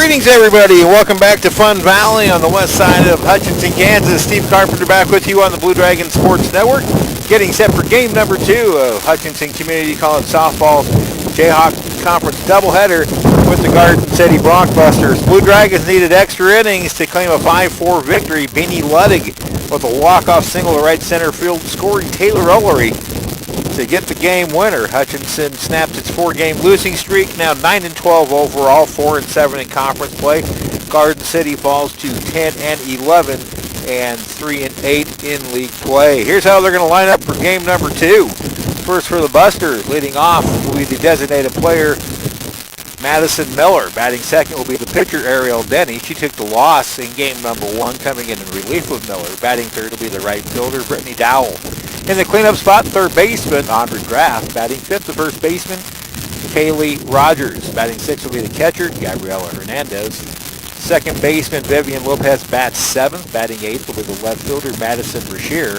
Greetings, everybody, and welcome back to Fun Valley on the west side of Hutchinson, Kansas. Steve Carpenter back with you on the Blue Dragon Sports Network, getting set for game number 2 of Hutchinson Community College softball's Jayhawk Conference doubleheader with the Garden City Broncbusters. Blue Dragons needed extra innings to claim a 5-4 victory. Beanie Luddig with a walk-off single to right center field, scoring Taylor Ullery to get the game winner. Hutchinson snaps its 4-game losing streak, now 9-12 overall, 4-7 in conference play. Garden City falls to 10-11 and 3-8 in league play. Here's how they're going to line up for game number 2. First for the Busters, leading off will be the designated player Madison Miller. Batting second will be the pitcher Ariel Denny. She took the loss in game number 1, coming in relief with Miller. Batting third will be the right fielder Brittany Dowell. In the cleanup spot, third baseman Andre Graff. Batting fifth, the first baseman Kaylee Rogers. Batting sixth will be the catcher Gabriela Hernandez. Second baseman Vivian Lopez bats seventh. Batting eighth will be the left fielder Madison Brasher.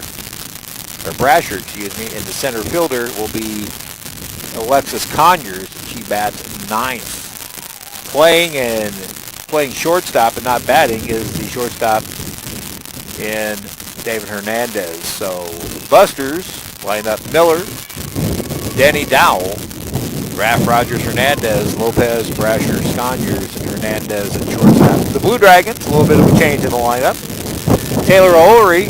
And the center fielder will be Alexis Conyers. She bats ninth. Playing shortstop and not batting is the shortstop in David Hernandez. So Busters line up Miller, Denny Dowell, Graff, Rogers, Hernandez, Lopez, Brasher, Conyers, and Hernandez at shortstop. The Blue Dragons, a little bit of a change in the lineup. Taylor Ullery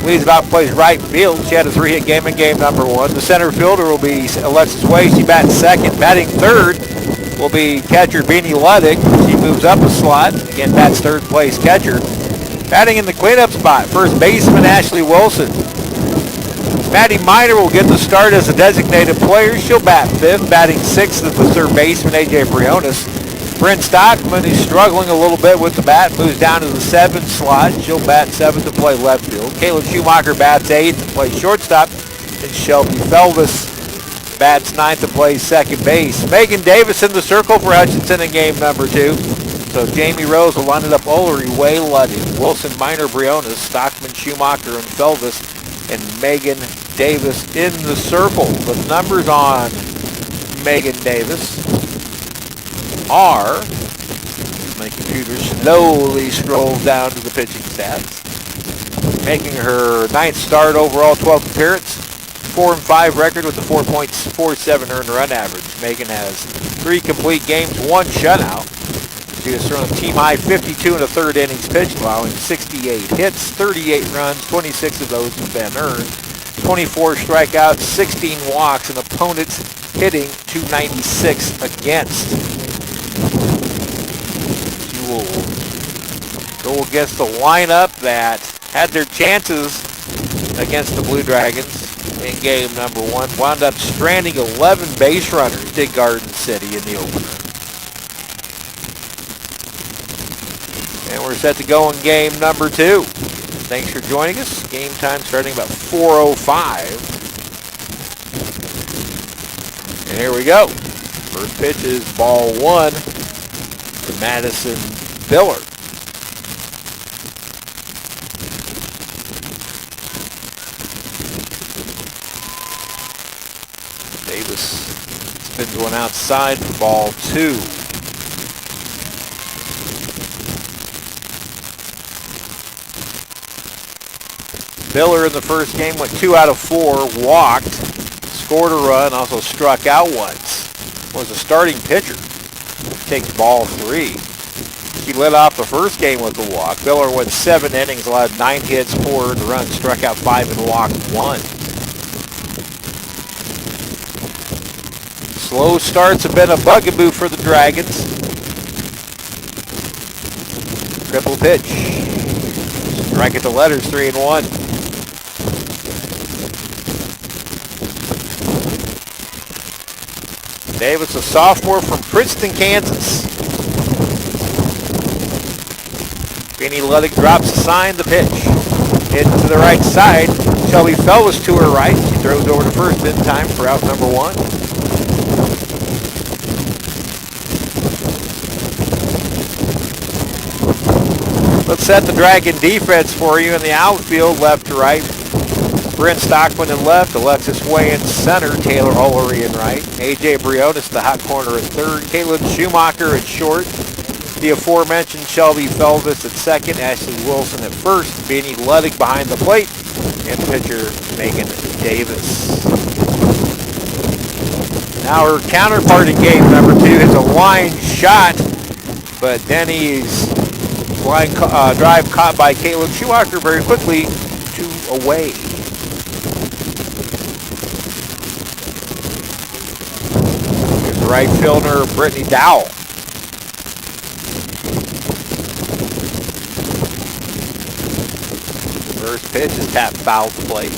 leads about, plays right field. She had a 3-hit game in game number 1. The center fielder will be Alexis Way. She bats second. Batting third will be catcher Beanie Luddig. She moves up a slot. Again, bats third place catcher. Batting in the cleanup spot, first baseman Ashley Wilson. Maddie Miner will get the start as a designated player. She'll bat fifth. Batting sixth is the third baseman AJ Briones. Bryn Stockman, who's struggling a little bit with the bat, moves down to the 7th slot. She'll bat 7th to play left field. Caleb Schumacher bats 8th to play shortstop. And Shelby Felvis bats 9th to play second base. Megan Davis in the circle for Hutchinson in game number 2. So Jamie Rose will line it up Ullery, Way, Luddig, Wilson, Miner, Briones, Stockman, Schumacher, and Felvis, and Megan Davis in the circle. The numbers on Megan Davis are, my computer slowly scrolls down to the pitching stats, making her 9th start overall, 12th appearance, 4-5 record with a 4.47 earned run average. Megan has 3 complete games, 1 shutout. She has thrown a team-high 52 in the 3rd innings pitched, allowing 68 hits, 38 runs, 26 of those have been earned, 24 strikeouts, 16 walks, and opponents hitting 296 against. She will go against the lineup that had their chances against the Blue Dragons in game number 1. Wound up stranding 11 base runners, did Garden City in the opener. And we're set to go in game number 2. Thanks for joining us. Game time starting about 4:05. And here we go. First pitch is ball 1 to Madison Miller. Davis spins one outside for ball 2. Miller in the first game went 2 out of 4, walked, scored a run, also struck out once. Was a starting pitcher. Takes ball 3. She led off the first game with a walk. Miller went 7 innings, allowed 9 hits, 4 earned runs, struck out 5 and walked 1. Slow starts have been a bugaboo for the Dragons. Triple pitch. Strike at the letters, 3-1. Davis, a sophomore from Princeton, Kansas. Beanie Luddig drops the sign, the pitch. Hit to the right side. Shelby Felvis to her right. She throws over to first in time for out number 1. Let's set the Dragon defense for you in the outfield, left to right. Bryn Stockman in left, Alexis Way in center, Taylor Ullery in right, AJ Briones the hot corner at third, Caleb Schumacher at short, The aforementioned Shelby Felvis at second, Ashley Wilson at first, Beanie Luddig behind the plate, and pitcher Megan Davis. Now her counterpart in game number 2 hits a line shot, but Denny's line drive caught by Caitlin Schumacher very quickly, 2 away. Here's right fielder Brittany Dowell. First pitch is tapped foul to plate.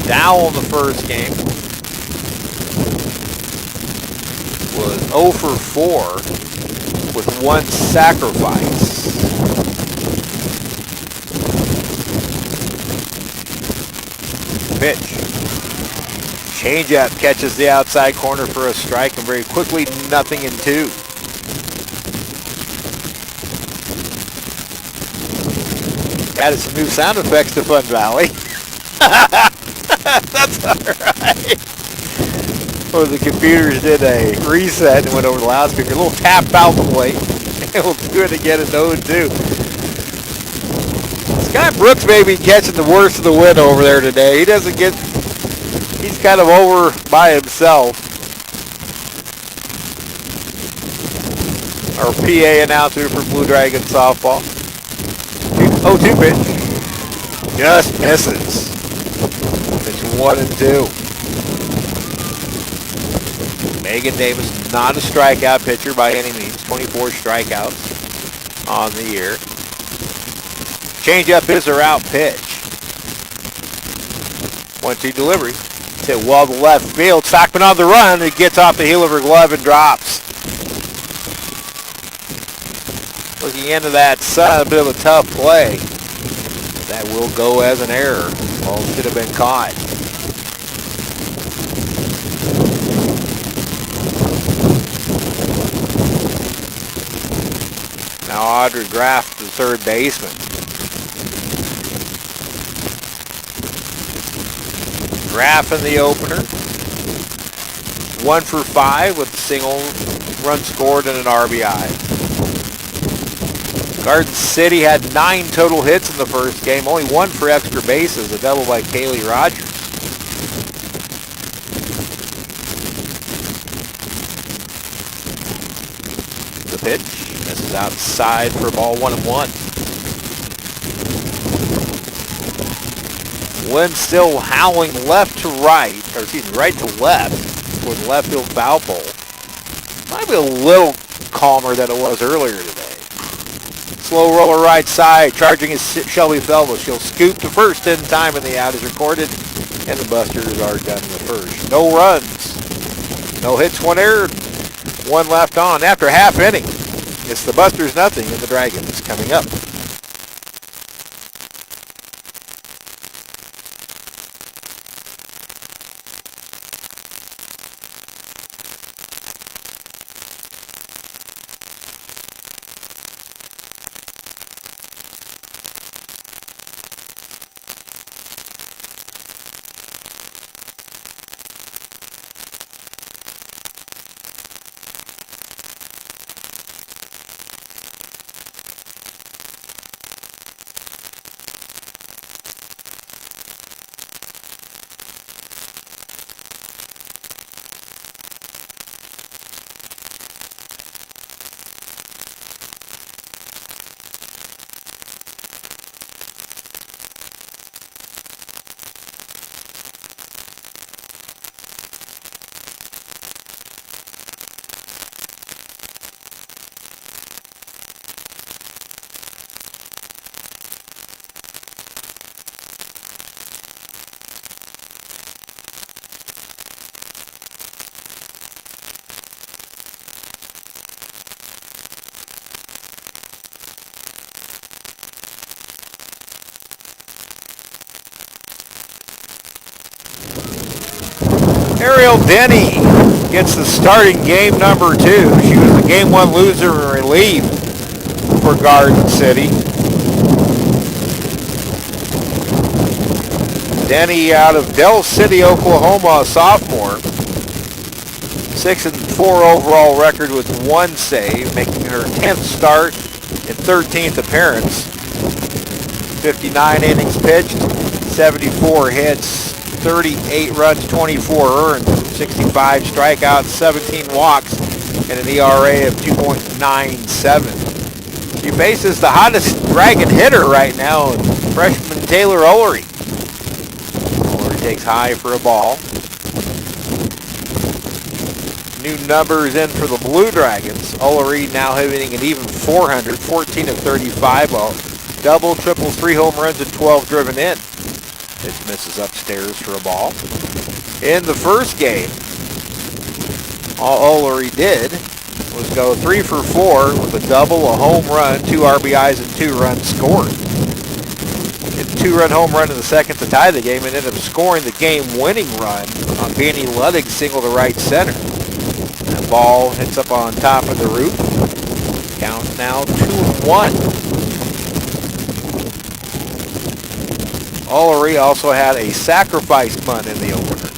Dowell in the first game was 0 for 4 with 1 sacrifice. Pitch. Changeup catches the outside corner for a strike, and very quickly 0-2. Added some new sound effects to Fun Valley. That's alright. Well, the computers did a reset and went over the loudspeaker. A little tap foul plate. And we'll do it again at 0-2. Scott Brooks may be catching the worst of the wind over there today. He's kind of over by himself. Our PA announcer for Blue Dragon softball. 0-2 pitch. Just misses. It's 1-2. Megan Davis, not a strikeout pitcher by any means. 24 strikeouts on the year. Changeup is her out pitch. 1-2 delivery. It's hit well to left field. Stockman on the run. It gets off the heel of her glove and drops. Looking into that sun, a bit of a tough play. That will go as an error. Ball should have been caught. Now Audrey Graff, the third baseman. Graff in the opener. 1 for 5 with a single, run scored and an RBI. Garden City had 9 total hits in the first game, only 1 for extra bases, a double by Kaylee Rogers. The pitch, this is outside for ball 1-1. Wind still howling left to right, or excuse me, right to left for the left field foul pole. Might be a little calmer than it was earlier today. Slow roller right side, charging is Shelby Felvis. She'll scoop to first in time, and the out is recorded, and the Busters are done in the first. No runs, no hits, 1 error, 1 left on. After half inning, it's the Busters 0 and the Dragons coming up. Ariel Denny gets the starting game number 2. She was the game 1 loser in relief for Garden City. Denny out of Del City, Oklahoma, a sophomore. 6-4 overall record with 1 save, making her 10th start and 13th appearance. 59 innings pitched, 74 hits, 38 runs, 24 earned, 65 strikeouts, 17 walks, and an ERA of 2.97. She faces the hottest Dragon hitter right now, freshman Taylor Ullery. Ullery takes high for a ball. New numbers in for the Blue Dragons. Ullery now hitting an even 400, 14 of 35, double, triple, 3 home runs, and 12 driven in. Pitch misses upstairs for a ball. In the first game, all Ullery did was go 3 for 4 with a double, a home run, 2 RBIs, and 2 runs scored. Hit a 2-run home run in the second to tie the game and ended up scoring the game-winning run on Beanie Ludwig's single to right center. That ball hits up on top of the roof. Count now 2-1. Ullery also had a sacrifice bunt in the opener.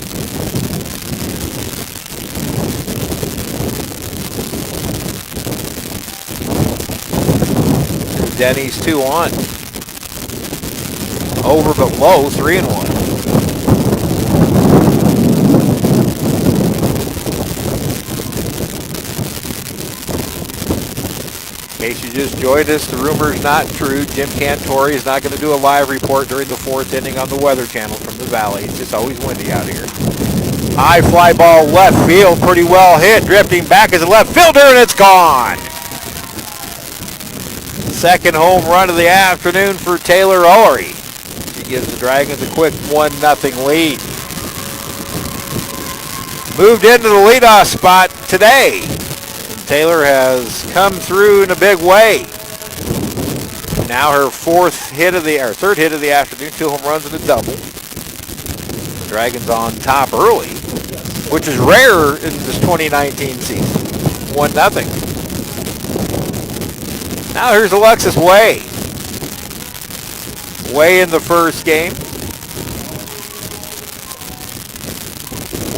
Denny's 2-1. Over but low, 3-1. In case you just joined us, the rumor's not true. Jim Cantori is not going to do a live report during the 4th inning on the Weather Channel from the Valley. It's just always windy out here. High fly ball left field, pretty well hit. Drifting back as a left fielder, and it's gone. Second home run of the afternoon for Taylor Ullery. She gives the Dragons a quick 1-0 lead. Moved into the leadoff spot today. And Taylor has come through in a big way. Now her third hit of the afternoon, 2 home runs and a double. The Dragons on top early, which is rare in this 2019 season. 1-0. Now here's Alexis Way. Way in the first game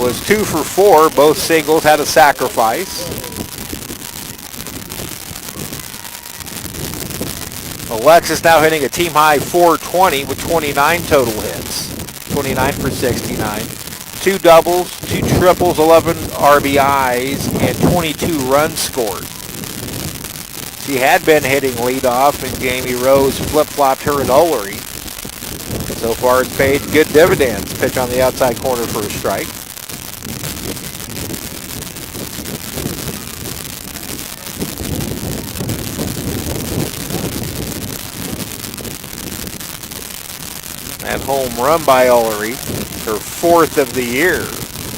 was 2 for 4. Both singles, had a sacrifice. Alexis now hitting a team high 420 with 29 total hits. 29 for 69. 2 doubles, 2 triples, 11 RBIs, and 22 runs scored. She had been hitting leadoff, and Jamie Rose flip-flopped her and Ullery. So far, it's paid good dividends. Pitch on the outside corner for a strike. That home run by Ullery, her 4th of the year.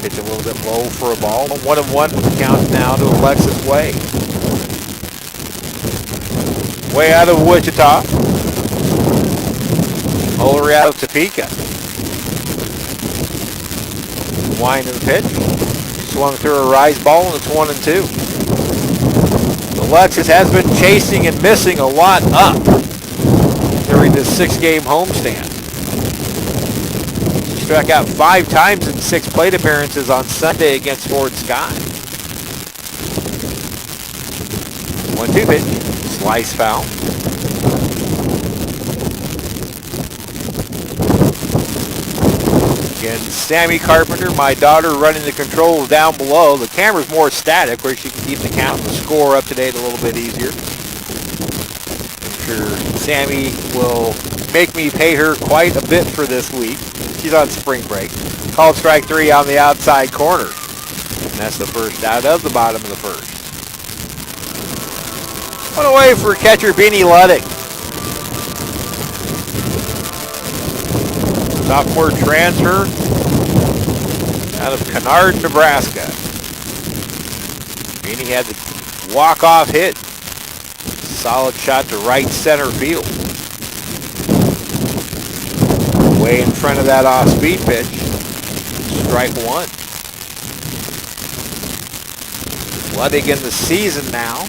Pitch a little bit low for a ball. 1-1 count now to Alexis Way. Way out of Wichita. Ullery out of Topeka. Wind of the pitch. Swung through a rise ball, and it's 1-2. Alexis has been chasing and missing a lot up during this 6-game homestand. She struck out 5 times in 6 plate appearances on Sunday against Ford Scott. 1-2 pitch. Slice foul. Again, Sammy Carpenter, my daughter, running the controls down below. The camera's more static, where she can keep the count and the score up to date a little bit easier. I'm sure Sammy will make me pay her quite a bit for this week. She's on spring break. Called strike 3 on the outside corner. And that's the first out of the bottom of the first. One away for catcher Beanie Ludwig. Sophomore transfer out of Kennard, Nebraska. Beanie had the walk-off hit. Solid shot to right center field. Way in front of that off-speed pitch. Strike 1. Ludwig in the season now.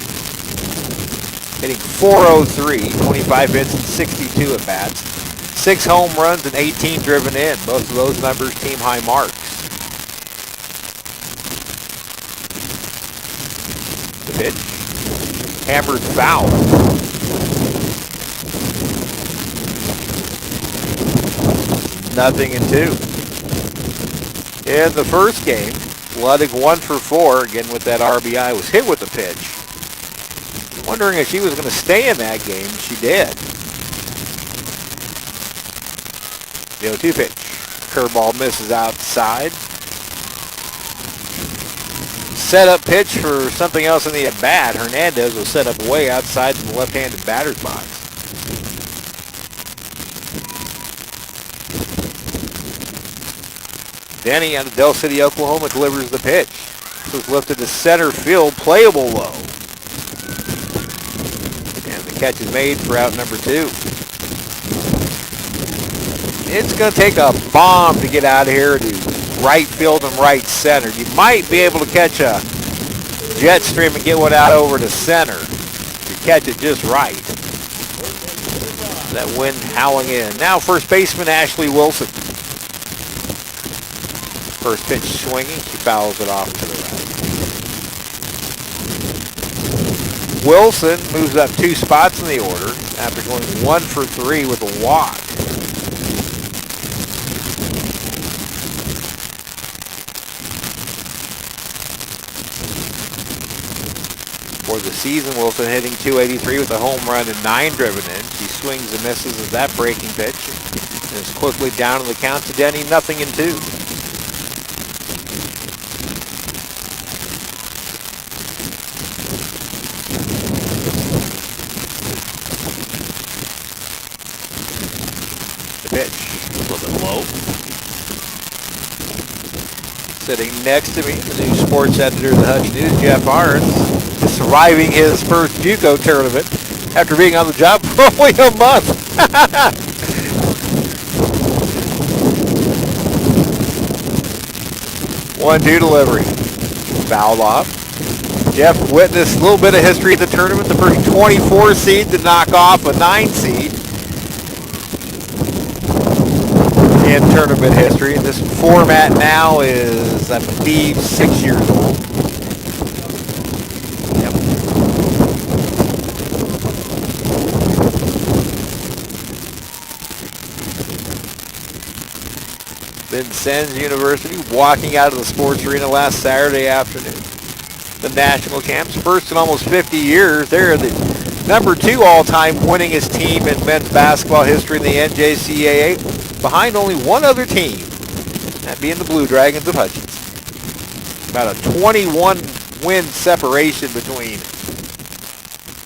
Hitting .403, 25 hits and 62 at-bats. 6 home runs and 18 driven in. Both of those numbers team high marks. pitch. Hammered foul. Nothing and 2. In the first game, Ludwig 1 for 4, again with that RBI, was hit with the pitch. Wondering if she was going to stay in that game. She did. The 0-2 pitch. Curveball misses outside. Setup pitch for something else in the at-bat. Hernandez was set up way outside in the left-handed batter's box. Denny out of Del City, Oklahoma, delivers the pitch. This was lifted to center field, playable low. And the catch is made for out number 2. It's going to take a bomb to get out of here to right field and right center. You might be able to catch a jet stream and get one out over to center. If you catch it just right. That wind howling in. Now first baseman Ashley Wilson. First pitch swinging. She fouls it off to the right. Wilson moves up 2 spots in the order after going 1 for 3 with a walk. For the season, Wilson hitting .283 with a home run and 9 driven in. She swings and misses as that breaking pitch. And is quickly down in the count to Denny, 0-2. The pitch, a little bit low. Sitting next to me, the new sports editor of the Hutch News, Jeff Arns, surviving his first JUCO tournament after being on the job for only a month. 1-2 delivery. Fouled off. Jeff witnessed a little bit of history of the tournament. The first 24 seed to knock off a 9 seed in tournament history. And this format now is, I believe, 6 years old. Vincennes University walking out of the sports arena last Saturday afternoon. The national champs, first in almost 50 years. They're the number 2 all-time winningest team in men's basketball history in the NJCAA, behind only one other team, that being the Blue Dragons of Hutchinson. About a 21-win separation between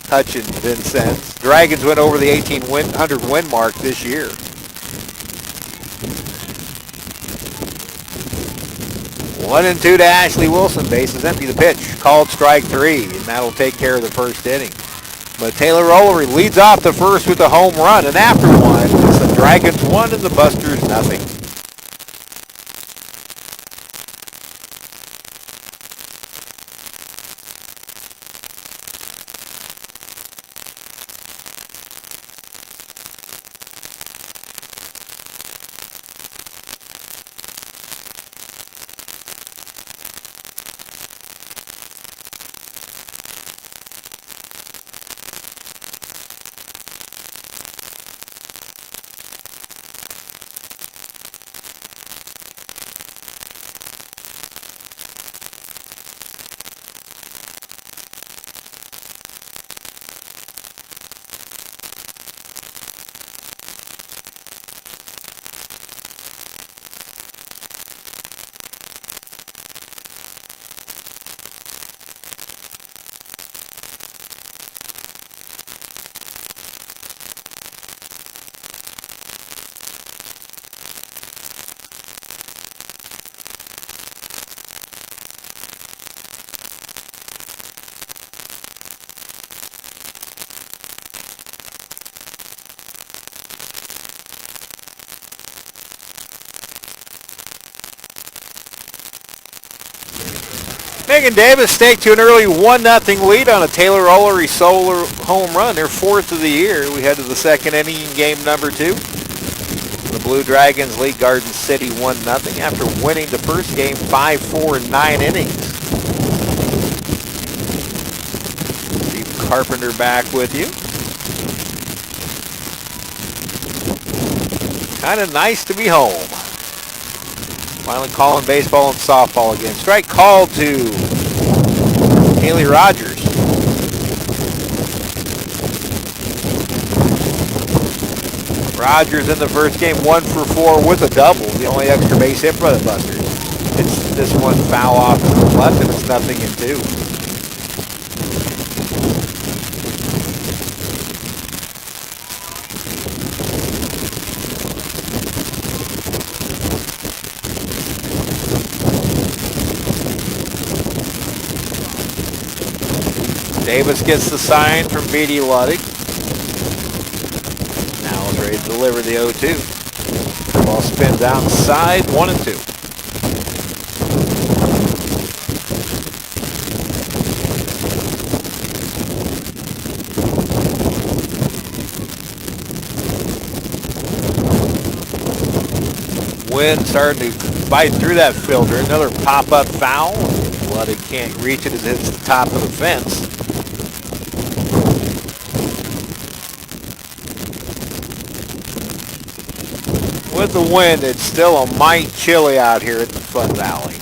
Hutch and Vincennes. Dragons went over the 1,800-win mark this year. 1-2 to Ashley Wilson. Bases empty. The pitch called strike 3, and that'll take care of the first inning. But Taylor Rollery leads off the first with a home run, and after one, it's the Dragons 1 and the Busters 0. Megan Davis staked to an early 1-0 lead on a Taylor Rollery solo home run, their 4th of the year. We head to the second inning in game number 2. The Blue Dragons lead Garden City 1-0 after winning the first game 5-4 in 9 innings. Carpenter back with you. Kind of nice to be home. Finally calling baseball and softball again. Strike called to Haley Rogers. Rogers in the first game, 1 for 4 with a double. The only extra base hit for the Busters. It's this one foul off to the left, and it's 0-2. Davis gets the sign from B.D. Ludwig. Now is ready to deliver the 0-2. Ball spins outside, 1-2. Wind starting to bite through that filter. Another pop-up foul. Ludwig can't reach it as it hits the top of the fence. With the wind, it's still a mite chilly out here at the Fun Valley.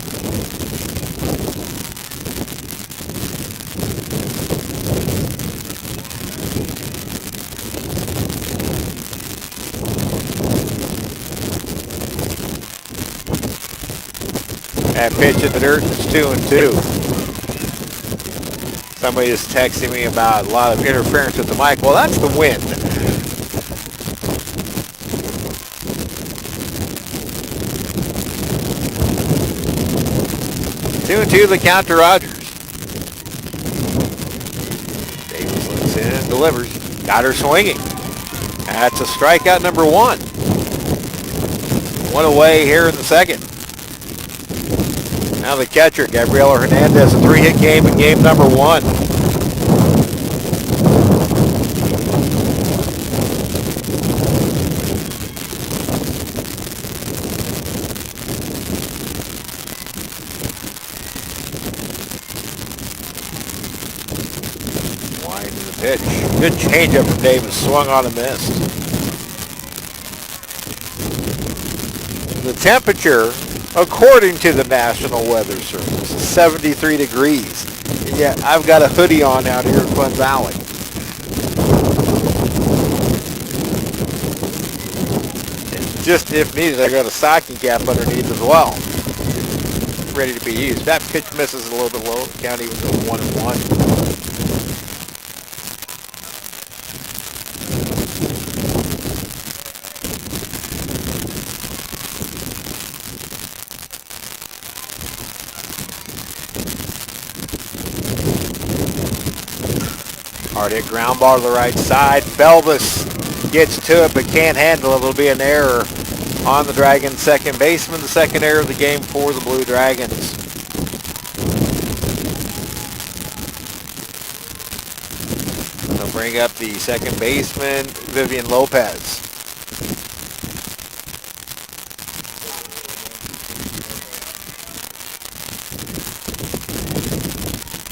That pitch in the dirt is 2-2. Somebody is texting me about a lot of interference with the mic. Well, that's the wind. 2-2 the count to Rogers. Davis looks in and delivers. Got her swinging. That's a strikeout number 1. 1 away here in the second. Now the catcher, Gabriela Hernandez, a 3-hit game in game number 1. Pitch. Good changeup from Davis. Swung on and missed. The temperature, according to the National Weather Service, is 73 degrees. And yet I've got a hoodie on out here in Fun Valley. And just if needed, I got a stocking cap underneath as well. Ready to be used. That pitch misses a little bit low. Count even to 1-1. Hard hit ground ball to the right side. Belvis gets to it but can't handle it. It'll be an error on the Dragons' second baseman. The second error of the game for the Blue Dragons. They'll bring up the second baseman, Vivian Lopez.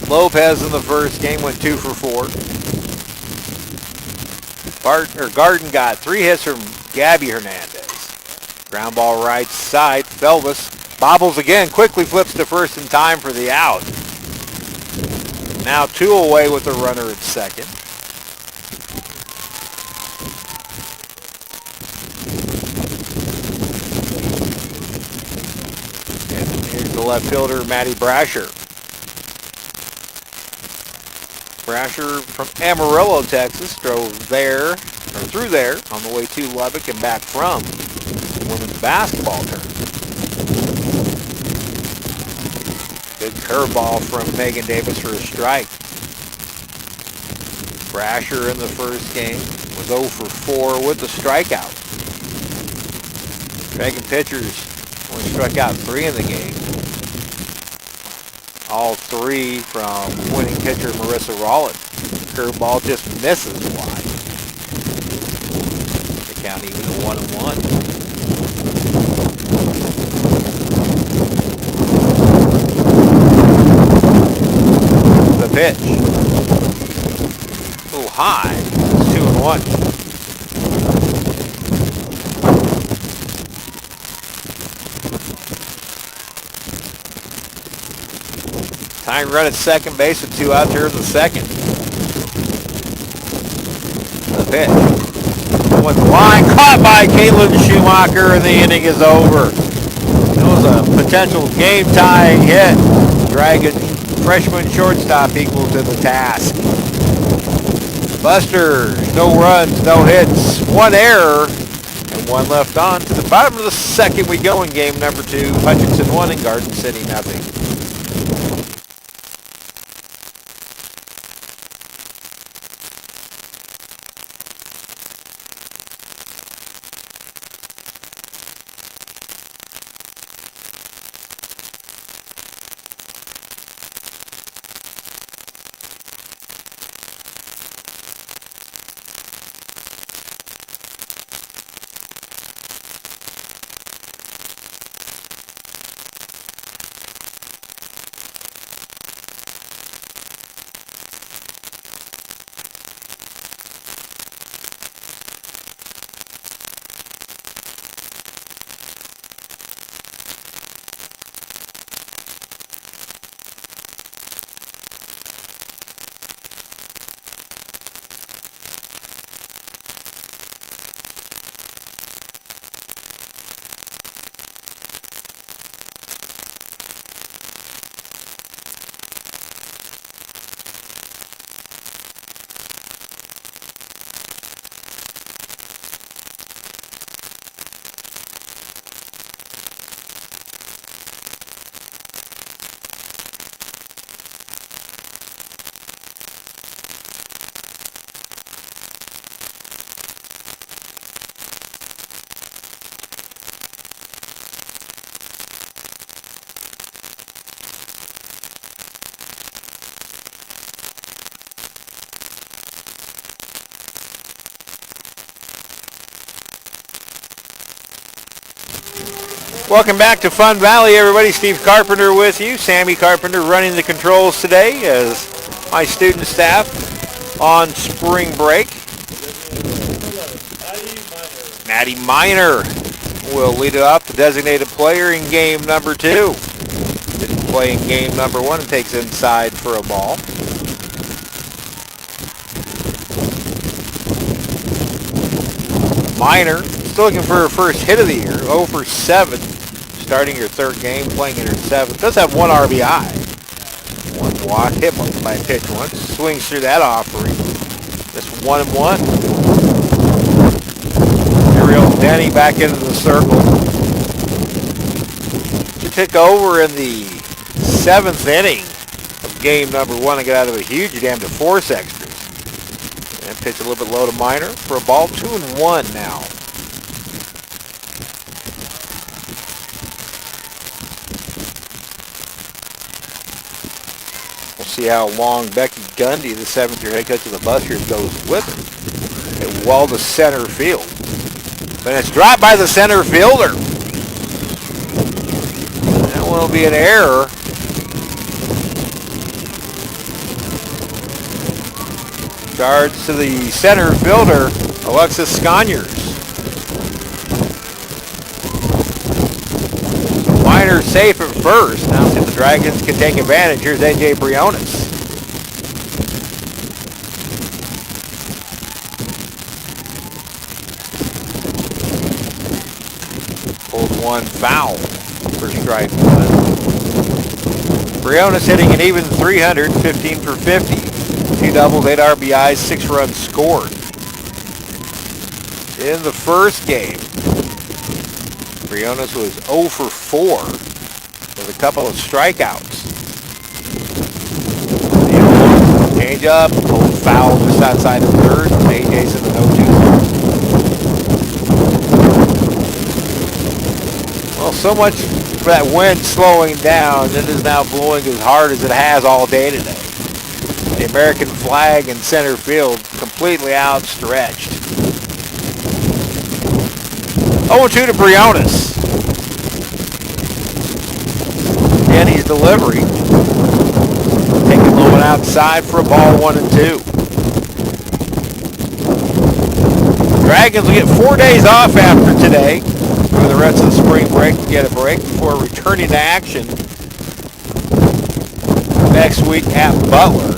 Lopez in the first game went 2 for 4. Garden got 3 hits from Gabby Hernandez. Ground ball right side. Belvis bobbles again. Quickly flips to first in time for the out. Now 2 away with the runner at second. And here's the left fielder, Maddie Brasher. Brasher from Amarillo, Texas, drove through there on the way to Lubbock and back from the women's basketball tournament. Good curveball from Megan Davis for a strike. Brasher in the first game was 0 for 4 with the strikeout. Dragon pitchers only struck out 3 in the game. All 3 from winning pitcher Marissa Rollett. Curveball just misses wide. The count even to 1-1. The pitch. high. It's 2-1. Tying run at second base with 2 out there in the second. The pitch. Went the line, caught by Caitlin Schumacher, and the inning is over. It was a potential game-tying hit. Dragon freshman shortstop equal to the task. Busters, no runs, no hits, 1 error, and 1 left on. To the bottom of the second we go in game number 2. Hutchinson 1 and Garden City 0. Welcome back to Fun Valley, everybody. Steve Carpenter with you. Sammy Carpenter running the controls today as my student staff on spring break. Maddie Miner will lead it off, the designated player in game number 2. Didn't play in game number 1 and takes inside for a ball. Miner still looking for her first hit of the year, 0 for 7. Starting her 3rd game, playing in her 7th. Does have 1 RBI. 1 walk, hit by a pitch once. Swings through that offering. Just 1-1. Ariel Denny back into the circle. She took over in the 7th inning of game number 1 and got out of a huge jam to force extras. And pitch a little bit low to Miner for a ball. 2-1 now. See how long Becky Gundy, the 7th-year head coach of the Busters, goes with her. It well to center field. But it's dropped by the center fielder. That one will be an error. Charge to the center fielder, Alexis Sconyers. Miner safe at first. Now see if the Dragons can take advantage. Here's A.J. Briones. Pulled 1 foul for strike 1. Briones hitting an even 300, 15 for 50. 2 doubles, 8 RBIs, 6 runs scored. In the first game, Briones was 0 for 4 with a couple of strikeouts. Change up, pulled foul just outside of third. AJ's in the 0-2. Well, so much for that wind slowing down. It is now blowing as hard as it has all day today. The American flag in center field completely outstretched. 0-2 to Briones. Denny's delivery. Taking low and outside for a ball, 1-2. Dragons will get 4 days off after today. For the rest of the spring break, get a break before returning to action next week at Butler.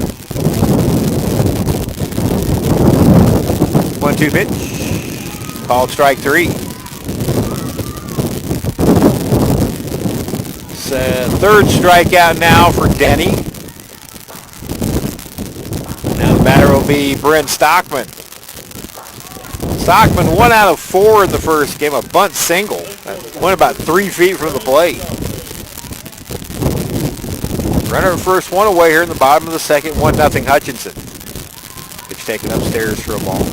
1-2 pitch. Called strike 3. It's a third strikeout now for Denny. Now the batter will be Brent Stockman. Stockman 1 out of 4 in the first game, a bunt single. Went about 3 feet from the plate. Runner at first, one away here in the bottom of the second, 1-0 Hutchinson. Pitch taken upstairs for a ball.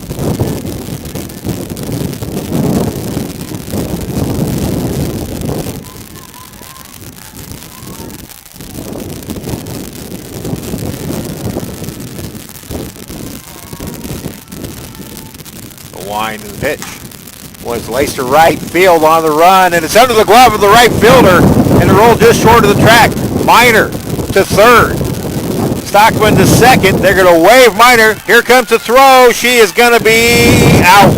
The wind of the pitch was laced to right field on the run, and it's under the glove of the right fielder, and the roll just short of the track. Minor to third. Stockman to second. They're going to wave Minor. Here comes the throw. She is going to be out.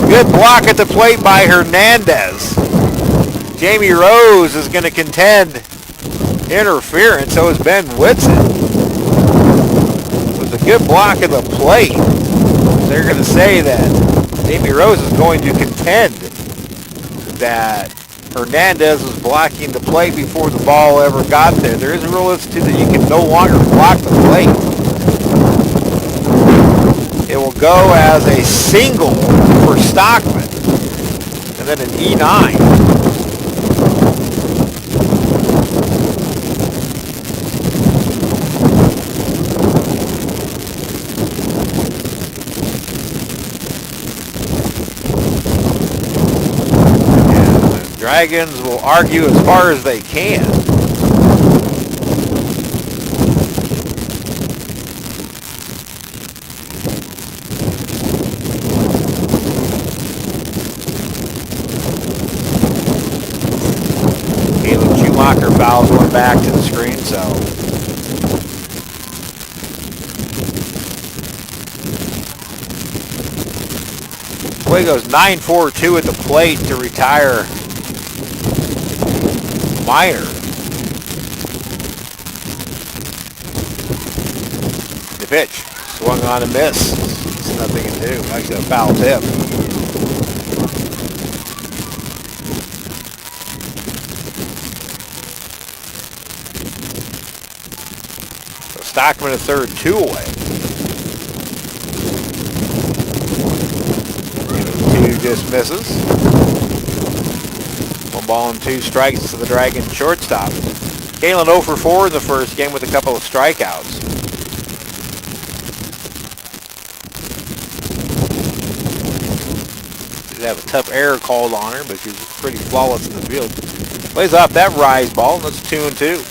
Good block at the plate by Hernandez. Jamie Rose is going to contend interference. So is Ben Whitson. With a good block at the plate, they're going to say that Jamie Rose is going to contend that Hernandez was blocking the plate before the ball ever got there. There is a rule institute that you can no longer block the plate. It will go as a single for Stockman, and then an E9. Dragons will argue as far as they can. Caleb Schumacher fouls one back to the screen, so play goes 9-4-2 at the plate to retire Minor. The pitch swung on and missed. It's nothing to do. Actually, a foul tip. So Stockman at third, 2 away. 2 just misses. 1 ball and 2 strikes to the Dragon shortstop. Kalen 0 for 4 in the first game with a couple of strikeouts. Did have a tough error called on her, but she was pretty flawless in the field. Plays off that rise ball, and that's 2-2.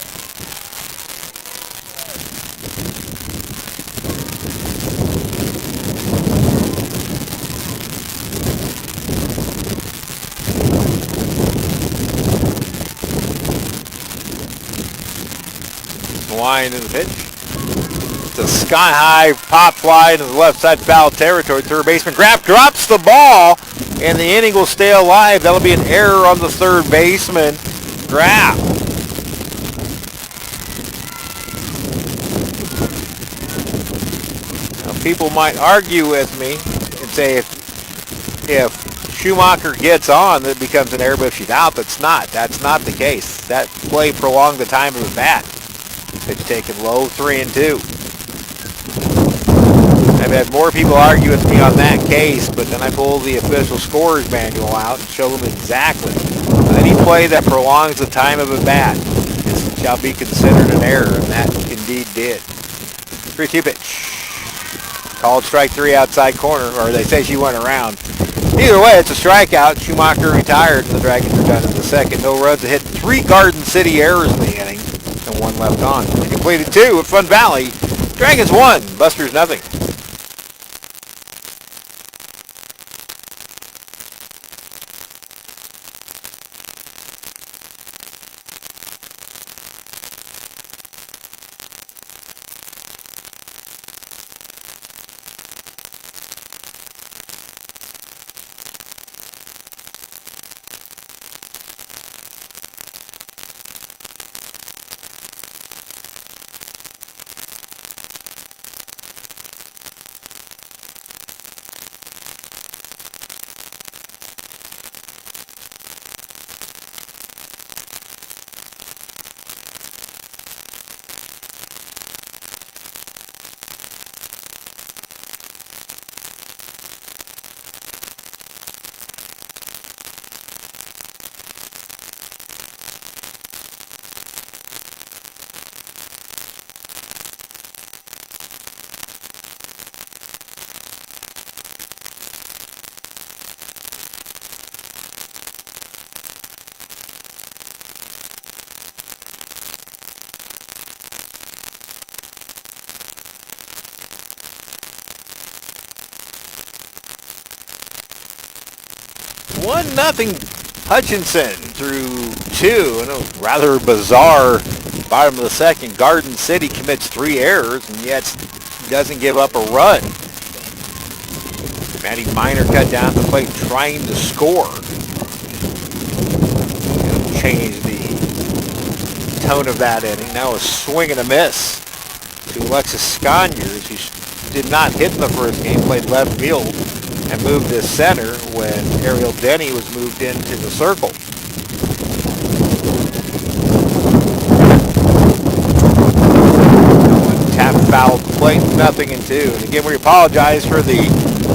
Line in the pitch. It's a sky-high pop fly into the left side foul territory. Third baseman Graff drops the ball, and the inning will stay alive. That'll be an error on the third baseman, Graff. Now, people might argue with me and say if Schumacher gets on, that becomes an error, but if she's out, that's not. That's not the case. That play prolonged the time of the bat. Pitch taken low, 3-2. I've had more people argue with me on that case, but then I pull the official scorer's manual out and show them exactly. Any play that prolongs the time of a bat shall be considered an error, and that indeed did. 3-2 pitch. Called strike 3 outside corner, or they say she went around. Either way, it's a strikeout. Schumacher retired, and the Dragons are done in the second. No runs ahead. 3 Garden City errors in the inning. And 1 left on. They completed 2 at Fun Valley. Dragons 1, Busters nothing. 1-0 Hutchinson through 2. In a rather bizarre bottom of the second, Garden City commits 3 errors and yet doesn't give up a run. Matty Minor cut down the plate trying to score. It'll change the tone of that inning. Now a swing and a miss to Alexis Sconyers, who did not hit in the first game, played left field and moved to center when Ariel Denny was moved into the circle. Tap fouled plate, 0-2. And again, we apologize for the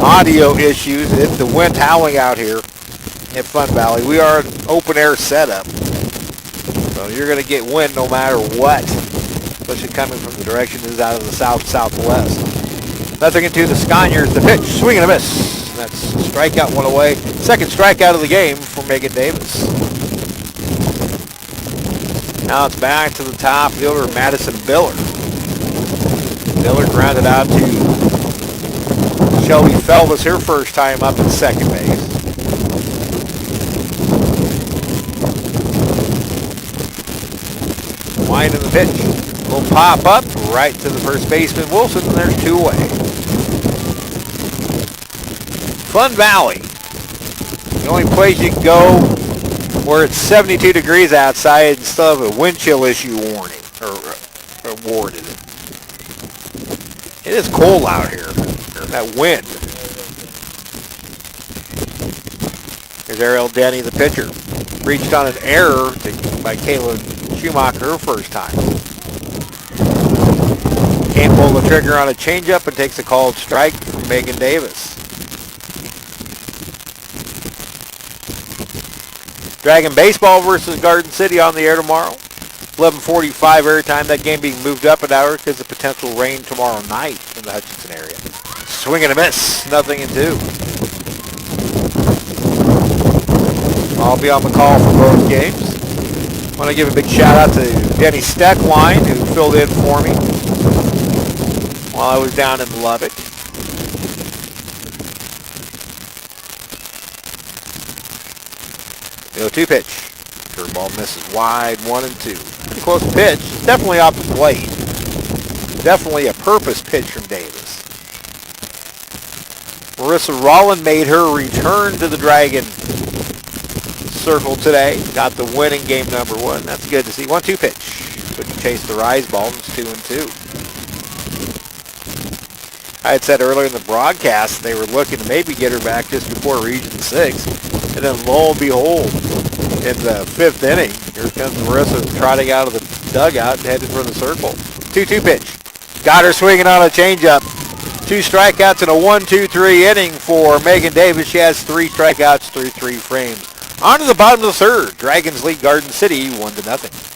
audio issues. It's the wind howling out here at Fun Valley. We are an open air setup, so you're going to get wind no matter what, especially coming from the direction is out of the south-southwest. 0-2 to Sconyers. The pitch, swing and a miss. That's a strikeout, one away. Second strikeout of the game for Megan Davis. Now it's back to the top fielder, Madison Biller. Biller grounded out to Shelby Felvis, her first time up at second base. Wind in the pitch. Will pop up right to the first baseman, Wilson, and there's 2 away. Fun Valley, the only place you can go where it's 72 degrees outside and still have a wind chill issue warning, or awarded. It is cold out here. That wind. Here's Ariel Denny, the pitcher. Reached on an error by Kaylin Schumacher, her first time. Can't pull the trigger on a changeup and takes a called strike from Megan Davis. Dragon Baseball versus Garden City on the air tomorrow. 11:45 airtime. That game being moved up an hour because of potential rain tomorrow night in the Hutchinson area. Swing and a miss. 0-2. I'll be on the call for both games. I want to give a big shout out to Denny Steckline, who filled in for me while I was down in Lubbock. The 0-2 pitch. Curveball misses wide, 1-2. Pretty close pitch. Definitely off the plate. Definitely a purpose pitch from Davis. Marissa Rollin made her return to the Dragon circle today. Got the win in game number 1. That's good to see. 1-2 pitch. Couldn't chase the rise ball. It's 2-2. I had said earlier in the broadcast they were looking to maybe get her back just before Region 6. And then lo and behold, in the 5th inning, here comes Marissa trotting out of the dugout and headed for the circle. 2-2 pitch. Got her swinging on a changeup. 2 strikeouts in a 1-2-3 inning for Megan Davis. She has 3 strikeouts through 3 frames. On to the bottom of the 3rd. Dragons lead Garden City 1-0.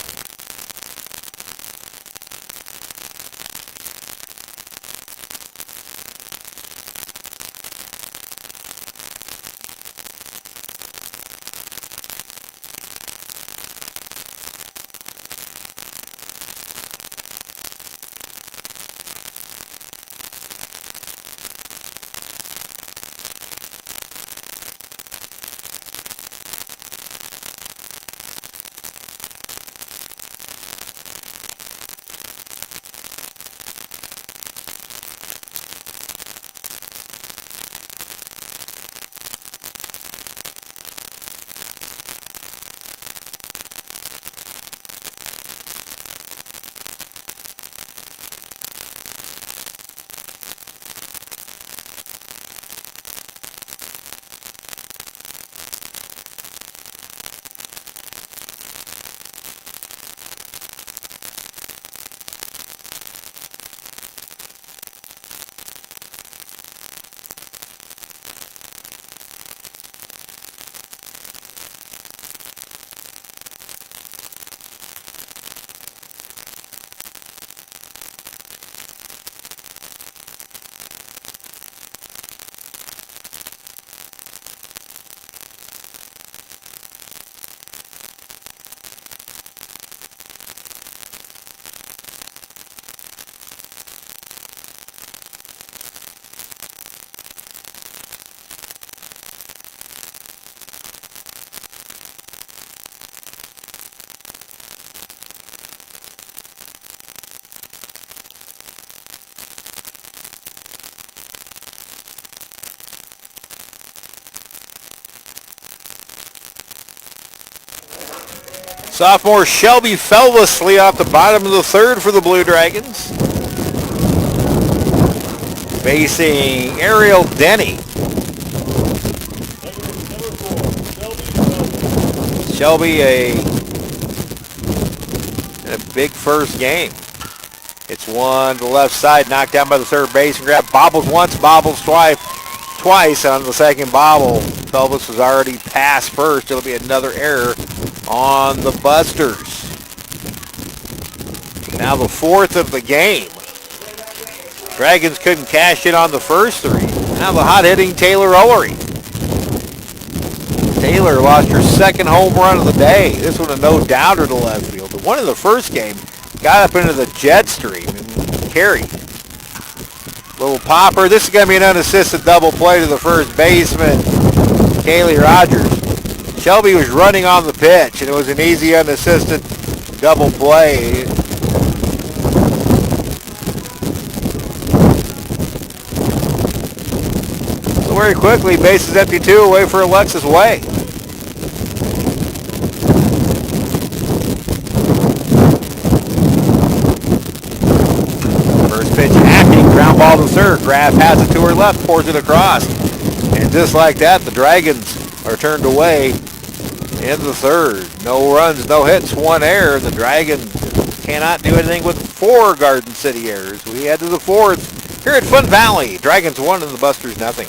Sophomore Shelby Felvis lead off the bottom of the third for the Blue Dragons. Facing Ariel Denny. Shelby a big first game. It's one to the left side, knocked down by the third baseman. Grab bobbles once, bobbles twice on the second bobble. Felvis was already past first. It'll be another error on the Busters. Now the fourth of the game. Dragons couldn't cash in on the first three. Now the hot-hitting Taylor Ullery. Taylor lost her second home run of the day. This one a no-doubter to left field. The one in the first game got up into the jet stream and carried. Little popper. This is going to be an unassisted double play to the first baseman, Kaylee Rogers. Shelby was running on the pitch, and it was an easy unassisted double play. So very quickly, bases empty, 2 away for Alexis Way. First pitch hacking, ground ball to third. Graff has it to her left, pours it across. And just like that, the Dragons are turned away in the third. No runs, no hits, 1 error. The Dragons cannot do anything with 4 Garden City errors. We head to the fourth here at Fun Valley. Dragons 1 and the Busters nothing.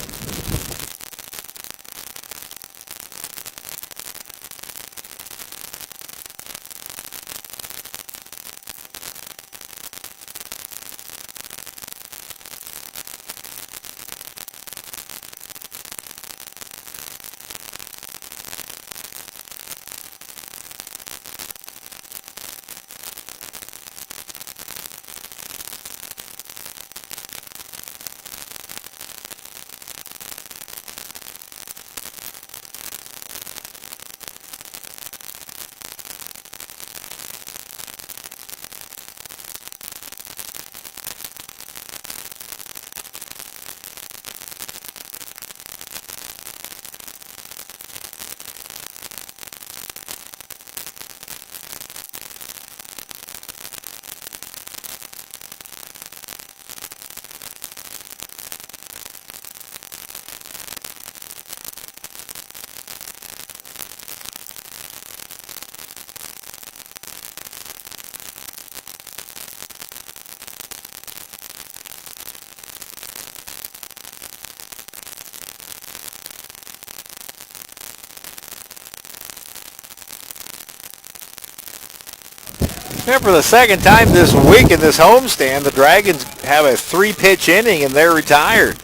And for the second time this week in this homestand, the Dragons have a 3-pitch inning and they're retired.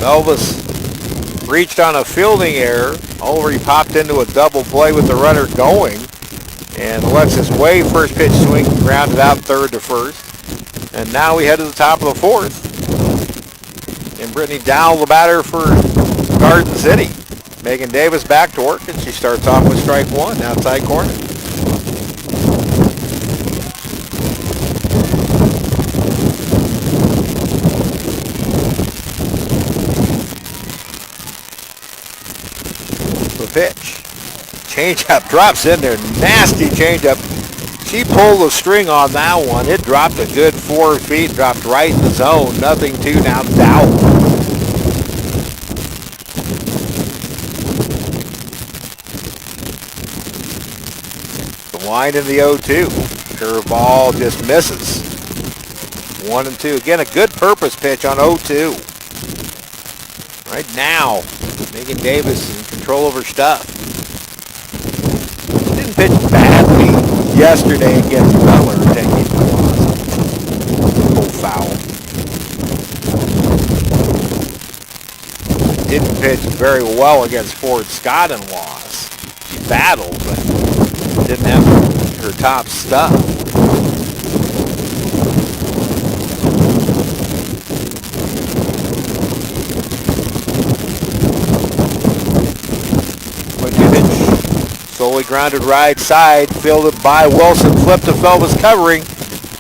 Elvis reached on a fielding error. Ullery popped into a double play with the runner going. And Alexis Way, first pitch swing, grounded out third to first. And now we head to the top of the fourth. And Brittany Dowell, the batter for Garden City. Megan Davis back to work, and she starts off with strike 1, outside corner. Pitch. Changeup drops in there. Nasty changeup. She pulled the string on that one. It dropped a good 4 feet. Dropped right in the zone. 0-2 now. Dowell. The line in the 0-2. Curveball just misses. 1-2. Again, a good purpose pitch on 0-2. Right now, Megan Davis in control of her stuff. She didn't pitch badly yesterday against Butler, taking the full foul. Didn't pitch very well against Ford Scott and lost. She battled, but didn't have her top stuff. Solely grounded right side, fielded by Wilson, flipped to Felvis covering.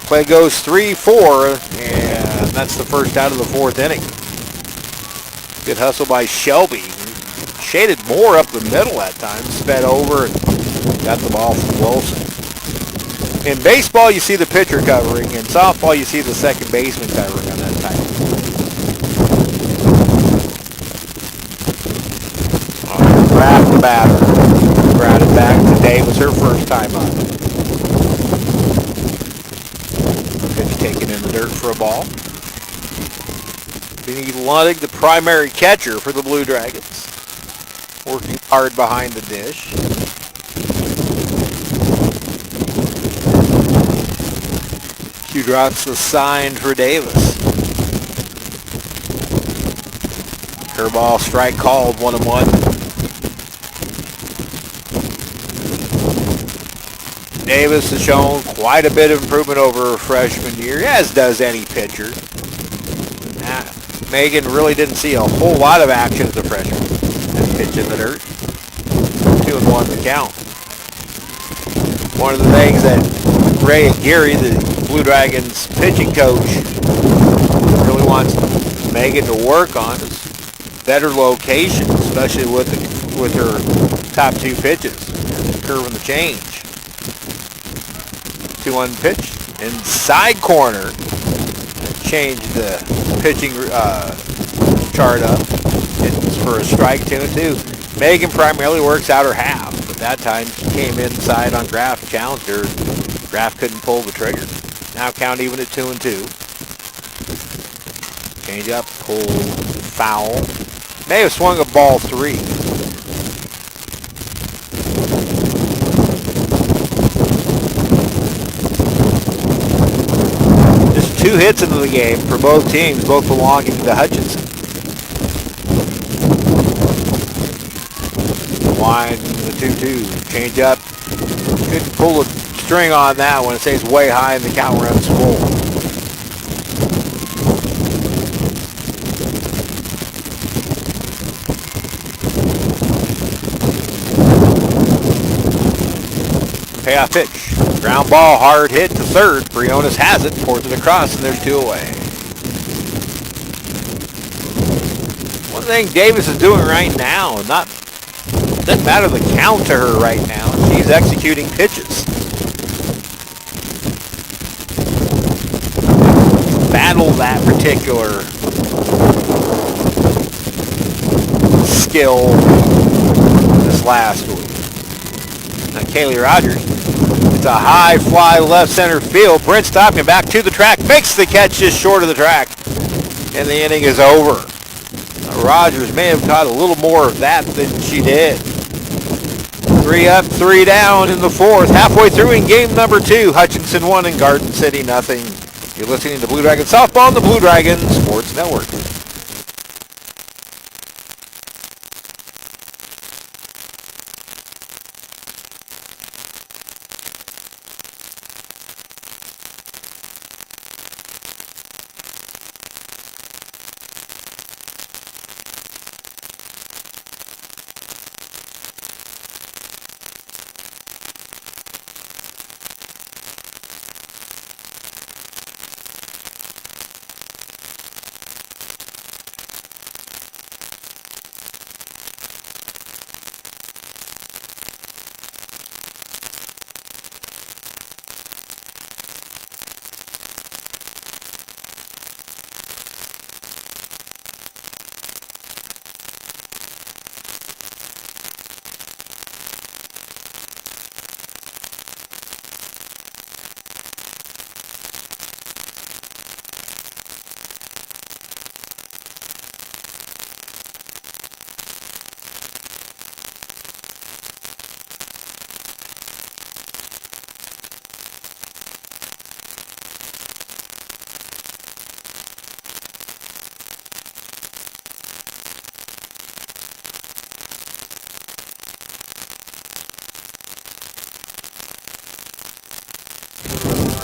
Play goes 3-4, and that's the first out of the fourth inning. Good hustle by Shelby. shaded more up the middle at times, sped over and got the ball from Wilson. In baseball, you see the pitcher covering. In softball, you see the second baseman covering on that type. Grab the batter. Grounded back today was her first time up. Pitch taken in the dirt for a ball. Vinny Lundig, the primary catcher for the Blue Dragons. Working hard behind the dish. Cue drops the sign for Davis. Curveball strike called, 1-1. Davis has shown quite a bit of improvement over her freshman year, as does any pitcher. Megan really didn't see a whole lot of action as a freshman. That pitch in the dirt. 2-1 the count. One of the things that Ray and Gary, the Blue Dragons pitching coach, really wants Megan to work on is better location, especially with her top two pitches, the curve and the change. 2-1 pitch, inside corner. Change the pitching chart up. It's for a strike, 2-2. Megan primarily works out her half, but that time she came inside on Graff, challenged her. Graff couldn't pull the trigger. Now count even at 2-2. Change up, pull, foul. May have swung a ball 3. Just 2 hits into the game for both teams, both belonging to Hutchinson. Line the 2-2. Change up. Couldn't pull a string on that one. It stays way high and the count runs full. Payoff pitch. Ground ball, hard hit to third. Briones has it, pours it across, and there's 2 away. One thing Davis is doing right now, doesn't matter the count to her right now. She's executing pitches. Battle that particular skill this last week. Now Kaylee Rogers. It's a high fly left center field. Brent stopping back to the track. Makes the catch just short of the track. And the inning is over. Now Rogers may have caught a little more of that than she did. 3 up, 3 down in the 4th. Halfway through in game number 2. Hutchinson 1 and Garden City nothing. You're listening to Blue Dragon Softball on the Blue Dragon Sports Network.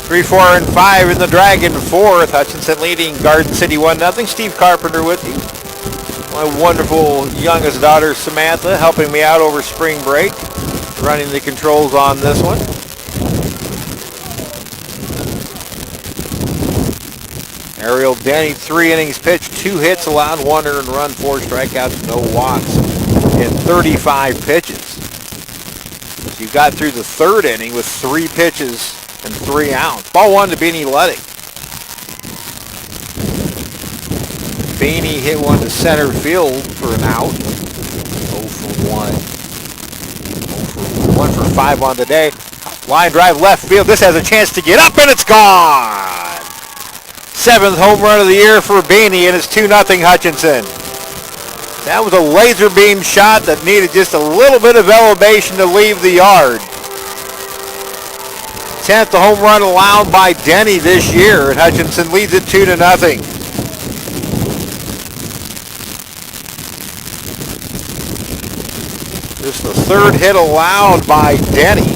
3, 4, and 5 in the Dragon 4th. Hutchinson leading Garden City 1-0. Steve Carpenter with you. My wonderful youngest daughter, Samantha, helping me out over spring break, running the controls on this one. Ariel Denny, 3 innings pitched, 2 hits allowed, 1 earned run, 4 strikeouts, no walks. in 35 pitches. So you got through the third inning with 3 pitches and 3 outs. Ball 1 to Beanie Ludwig. Beanie hit one to center field for an out. 0 for 1. 1 for 5 on the day. Line drive left field. This has a chance to get up, and it's gone. 7th home run of the year for Beanie, and it's 2-0 Hutchinson. That was a laser beam shot that needed just a little bit of elevation to leave the yard. 10th home run allowed by Denny this year, and Hutchinson leads it 2-0. This is the 3rd hit allowed by Denny.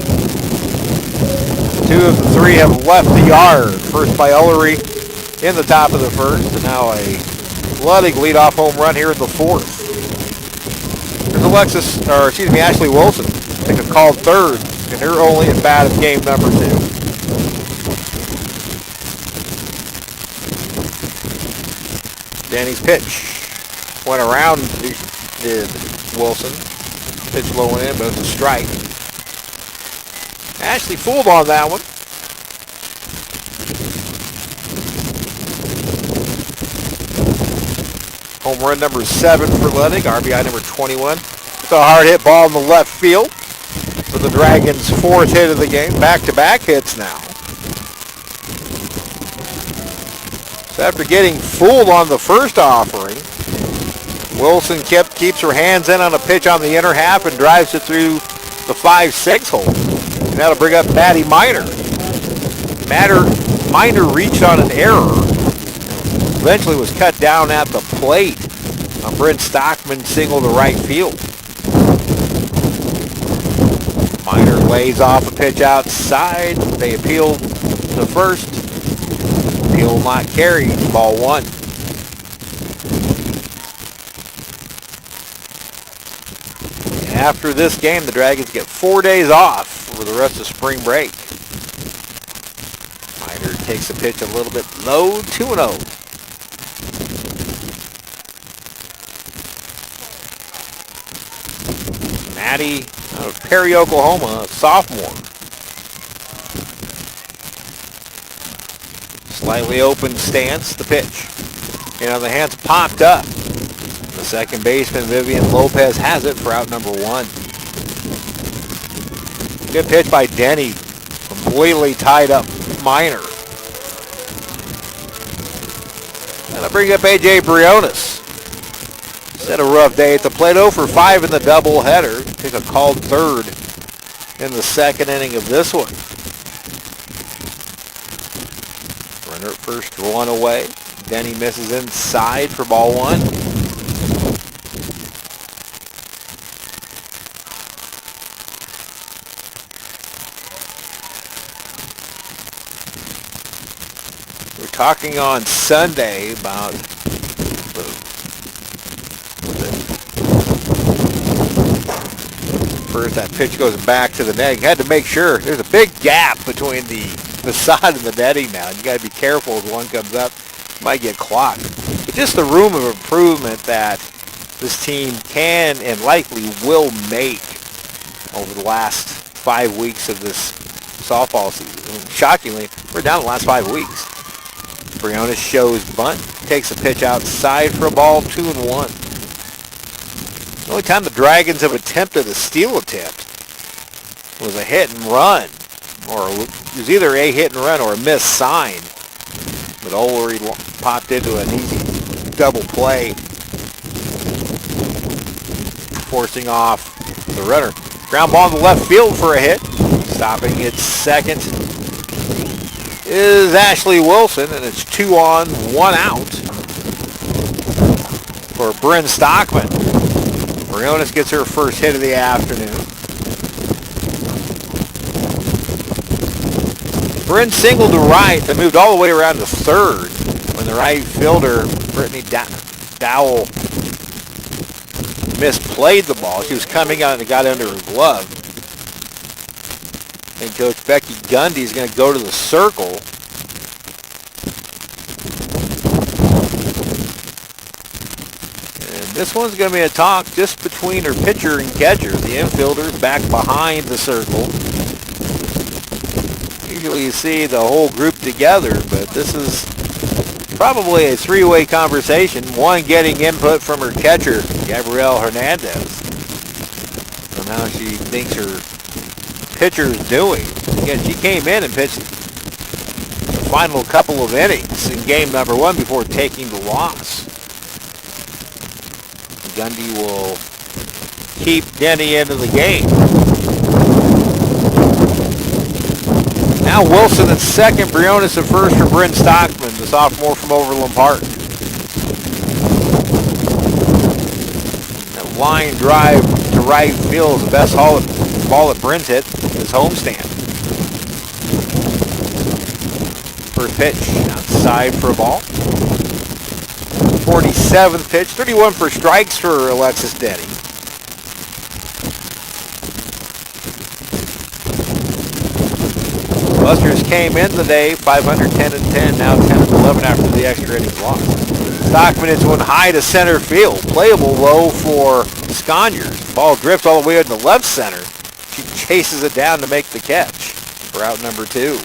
2 of the 3 have left the yard. First by Ullery in the top of the 1st, and now a Ludwig leadoff home run here in the 4th. There's Ashley Wilson. Take a called 3rd, and they're only at bat of game number 2. Danny's pitch went around, did Wilson. Pitch low and in, but it's a strike. Ashley fooled on that one. Home run number 7 for Ludwig, RBI number 21. It's a hard hit ball in the left field for the Dragons' 4th hit of the game. Back-to-back hits now. So after getting fooled on the first offering, Wilson keeps her hands in on a pitch on the inner half and drives it through the 5-6 hole. And that'll bring up Maddie Miner. Miner reached on an error. Eventually was cut down at the plate. Brent Stockman single to right field. Miner lays off a pitch outside. They appeal to first. Appeal not carried. Ball 1. And after this game, the Dragons get 4 days off for the rest of spring break. Miner takes a pitch a little bit low. 2-0. Maddie out of Perry, Oklahoma, a sophomore. Slightly open stance, the pitch. And on the hands popped up. The second baseman, Vivian Lopez, has it for out number 1. Good pitch by Denny. Completely tied up Miner. And I'll bring up A.J. Briones. Had a rough day at the plate. 0 for 5 in the doubleheader. Took a called 3rd in the 2nd inning of this one. Runner at first, 1 away. Denny misses inside for ball 1. We're talking on Sunday about first, that pitch goes back to the net. You had to make sure. There's a big gap between the sod and the netting now. You got to be careful as one comes up. You might get clocked. But just the room of improvement that this team can and likely will make over the last 5 weeks of this softball season. Shockingly, we're down the last 5 weeks. Briones shows bunt. Takes a pitch outside for a ball. 2-1. The only time the Dragons have attempted a steal attempt was a hit and run, or it was either a hit and run or a missed sign. But Ullery popped into an easy double play, forcing off the runner. Ground ball in the left field for a hit. Stopping at second is Ashley Wilson, and it's 2 on, 1 out for Bryn Stockman. Briones gets her first hit of the afternoon. Bryn singled to right. They moved all the way around to third when the right fielder, Brittany Dowell, misplayed the ball. She was coming out and it got under her glove. And Coach Becky Gundy is going to go to the circle. And This one's going to be a talk just between her pitcher and catcher. The infielder back behind the circle. Usually you see the whole group together, but this is probably a three-way conversation. One getting input from her catcher, Gabrielle Hernandez, on how she thinks her pitcher is doing. Again, she came in and pitched the final couple of innings in game number 1 before taking the loss. Gundy will keep Denny into the game. Now Wilson at second, Briones at first for Bryn Stockman, the sophomore from Overland Park. That line drive to right field is the best ball that Bryn's hit his homestand. First pitch outside for a ball. 47th pitch, 31 for strikes for Alexis Denny. Busters came in today 510-10, now 10-11 after the extra innings lost. Stockman hits one high to center field, playable low for Sconyers. Ball drifts all the way into left center. She chases it down to make the catch for out number 2.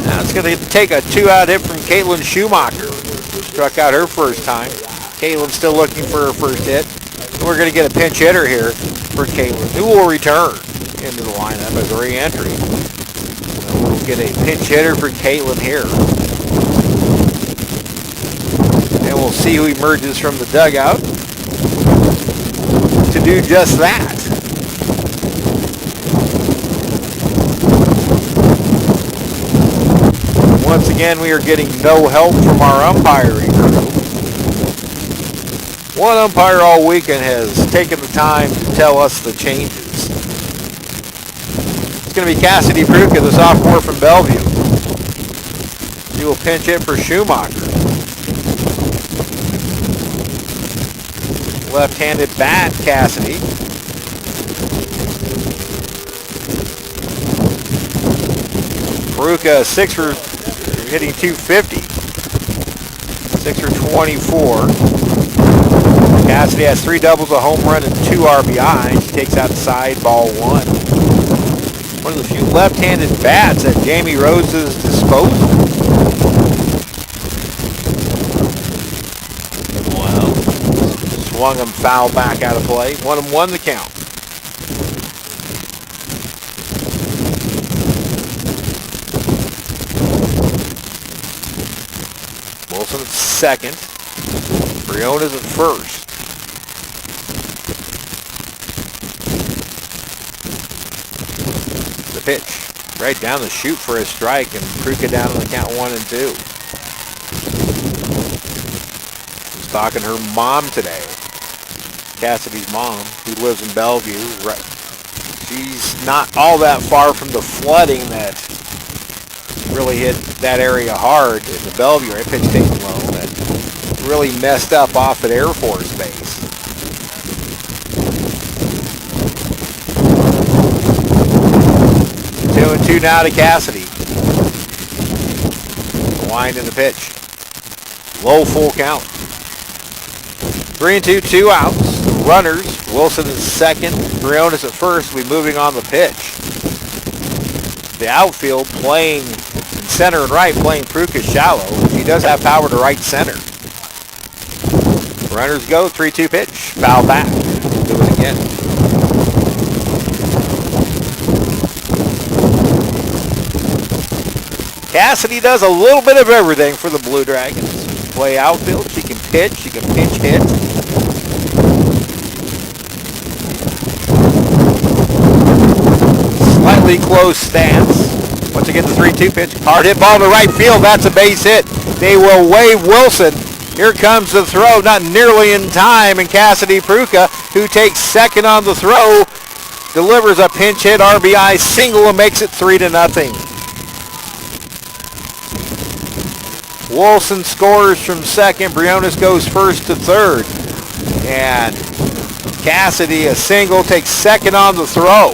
Now it's going to take a 2-out hit from Caitlin Schumacher. Struck out her first time. Caitlin's still looking for her first hit. We're going to get a pinch hitter here for Caitlin, who will return into the lineup as a re-entry. We'll get a pinch hitter for Caitlin here. And we'll see who emerges from the dugout to do just that. Once again, we are getting no help from our umpiring crew. One umpire all weekend has taken the time to tell us the changes. It's going to be Cassidy Pruka, the sophomore from Bellevue. She will pinch hit for Schumacher. Left-handed bat, Cassidy. Pruka, 6 for hitting 250. 6 for 24. Cassidy has 3 doubles, a home run, and 2 RBI. She takes outside ball 1. One of the few left-handed bats at Jamie Rose's disposal. Well, swung him foul back out of play. 1-1 the count. Wilson at second. Briones at first. The pitch right down the chute for a strike, and Pruka down on the count 1-2. She's talking to her mom today. Cassidy's mom, who lives in Bellevue. She's not all that far from the flooding that really hit that area hard in the Bellevue area. Pitch taken low. That really messed up off at Air Force Base. 2-2 now to Cassidy. The wind in the pitch. Low full count. 3-2, 2 outs. The runners, Wilson at second, Briones at first, will be moving on the pitch. The outfield playing center and right, playing Pruka shallow. He does have power to right center. Runners go, 3-2 pitch. Foul back. Do it again. Cassidy does a little bit of everything for the Blue Dragons. Play outfield, she can pitch, she can pinch hit. Slightly close stance. Once again, the 3-2 pitch. Hard hit ball to right field. That's a base hit. They will wave Wilson. Here comes the throw, not nearly in time, and Cassidy Pruka, who takes second on the throw, delivers a pinch hit RBI single and makes it 3-0. Wilson scores from second. Briones goes first to third. And Cassidy, a single, takes second on the throw.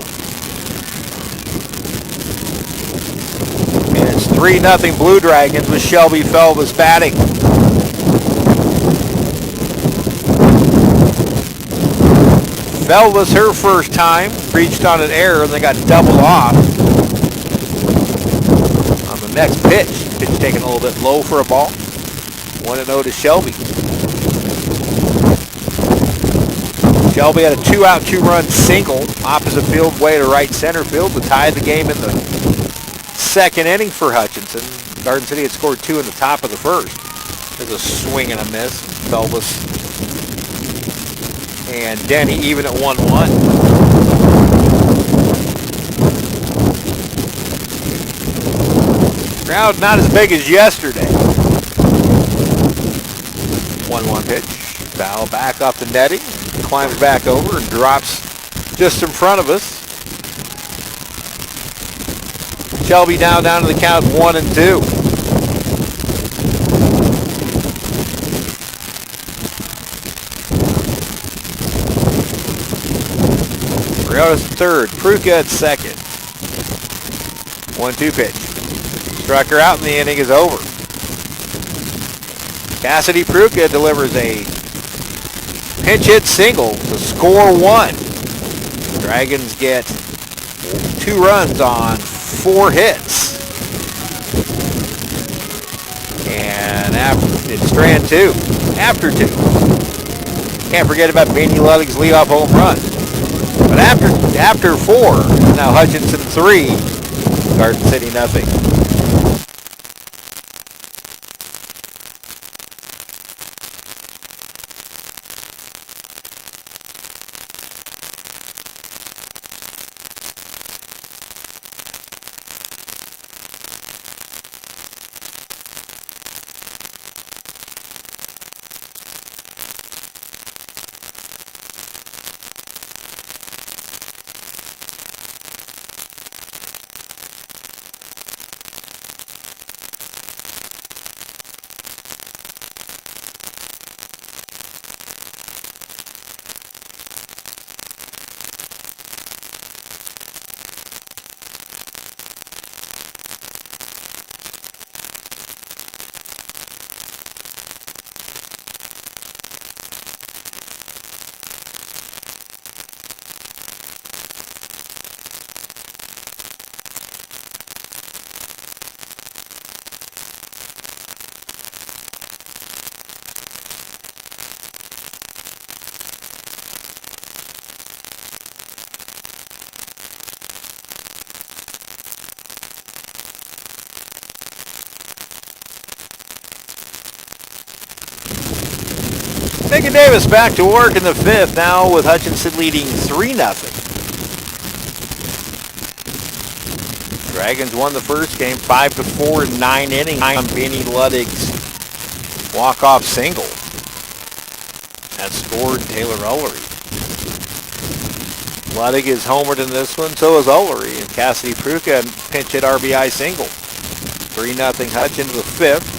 And It's 3-0 Blue Dragons with Shelby Felvis batting. Felvis, her first time, reached on an error and they got doubled off. On the next pitch taken a little bit low for a ball. 1-0 to Shelby. Shelby had a 2-out, 2-run single, opposite field way to right center field to tie the game in the second inning for Hutchinson. Garden City had scored 2 in the top of the first. There's a swing and a miss. Felvis and Denny even at 1-1. Crowd not as big as yesterday. 1-1 pitch. Foul back off the netting. Climbs back over and drops just in front of us. Shelby down to the count 1-2. Briones at third. Pruka at second. 1-2 pitch. Struck her out and the inning is over. Cassidy Pruka delivers a pinch hit single to score 1. Dragons get 2 runs on 4 hits. And it's strand 2. After 2. Can't forget about Beanie Ludwig's leadoff home run. But after 4, now Hutchinson 3, Garden City nothing. Megan Davis back to work in the 5th, now with Hutchinson leading 3-0. Dragons won the first game 5-4 in 9 innings on Beanie Ludwig's walk-off single. That scored Taylor Ullery. Ludwig is homered in this one, so is Ullery, and Cassidy Pruka pinch hit RBI single. 3-0 Hutchinson the 5th.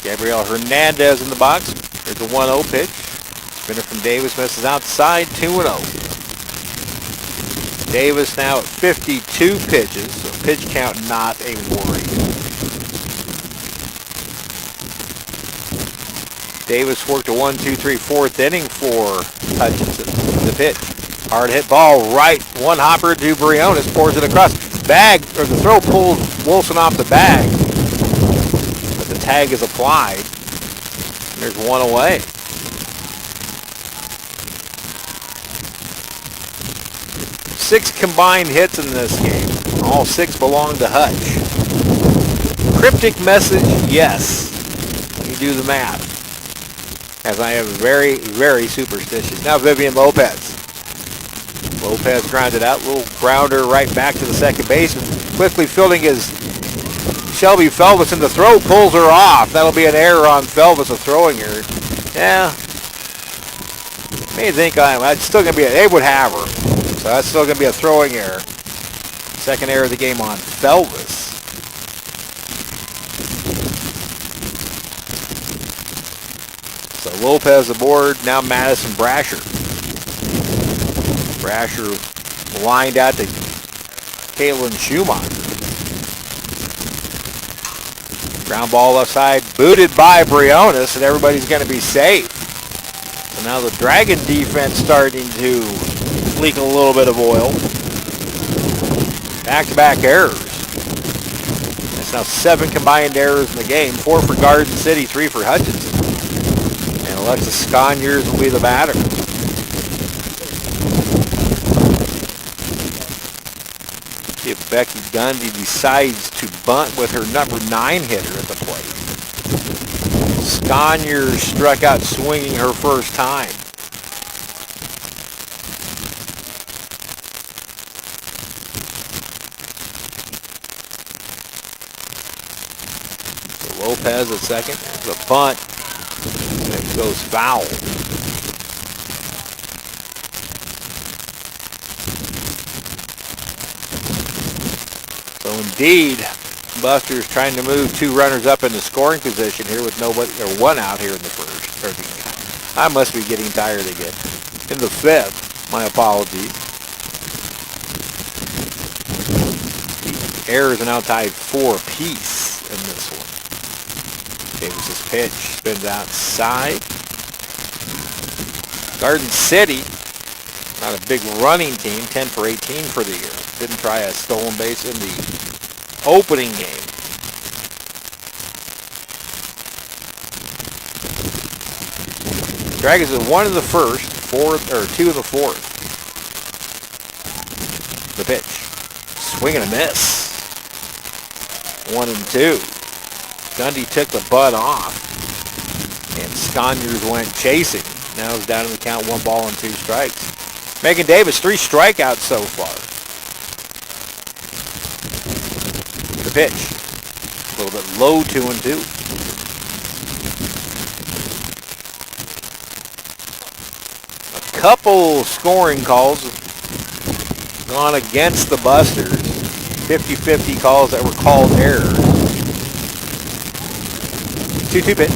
Gabriel Hernandez in the box. There's a 1-0 pitch. Spinner from Davis misses outside, 2-0. Davis now at 52 pitches, so pitch count not a worry. Davis worked a 1-2-3 4th inning for Hutchinson. The pitch. Hard hit ball right. One hopper to Briones, pours it across. Bag, or the throw pulls Wilson off the bag. Tag is applied. And there's 1 away. Six combined hits in this game. All 6 belong to Hutch. Cryptic message, yes. You do the math. As I am very, very superstitious. Now Vivian Lopez. Lopez grounded out. Little grounder right back to the second baseman. Quickly fielding his Shelby Felvis in the throw, pulls her off. That'll be an error on Felvis of throwing her. Yeah. May think it's still going to be, they would have her. So that's still going to be a throwing error. Second error of the game on Felvis. So Lopez aboard, now Madison Brasher. Brasher Lined out to Caitlin Schumacher. Ground ball left side, booted by Briones, and everybody's going to be safe. So now the Dragon defense starting to leak a little bit of oil. Back-to-back errors. That's now 7 combined errors in the game. 4 for Garden City, 3 for Hutchinson. And Alexis Sconyers will be the batter. If Becky Gundy decides to bunt with her number 9 hitter at the plate. Sconyers struck out swinging her first time. So Lopez at second. There's a bunt. And it goes foul. So indeed, Busters trying to move 2 runners up into scoring position here with nobody, or 1 out here in the first. I must be getting tired again. In the 5th, my apologies. The errors are now tied 4 apiece in this one. Davis's pitch spins outside. Garden City, not a big running team, 10 for 18 for the year. Didn't try a stolen base in the opening game. Dragons is 1 in the first, 2 in the 4th. The pitch. Swing and a miss. 1 and 2. Gundy took the butt off. And Sconyers went chasing. Now it's down to the count, 1 ball and 2 strikes. Megan Davis, 3 strikeouts so far. The pitch. A little bit low, 2 and 2. A couple scoring calls gone against the Busters. 50-50 calls that were called errors. 2-2 pitch.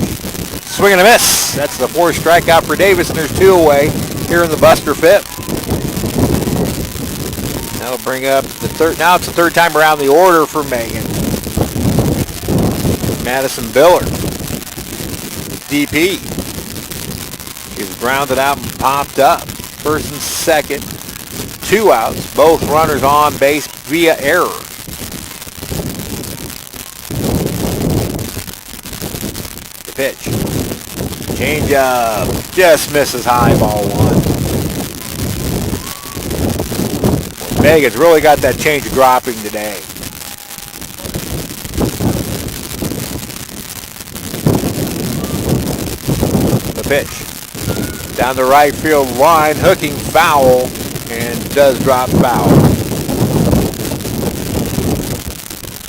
Swing and a miss. That's the 4th strikeout for Davis, and there's 2 away here in the Buster 5th. That'll bring up the third. Now it's the 3rd time around the order for Megan. Madison Biller, DP. He was grounded out and popped up. 1st and 2nd, 2 outs. Both runners on base via error. The pitch. Change up. Just misses high, ball 1. Megan's really got that change dropping today. The pitch. Down the right field line, hooking foul, and does drop foul.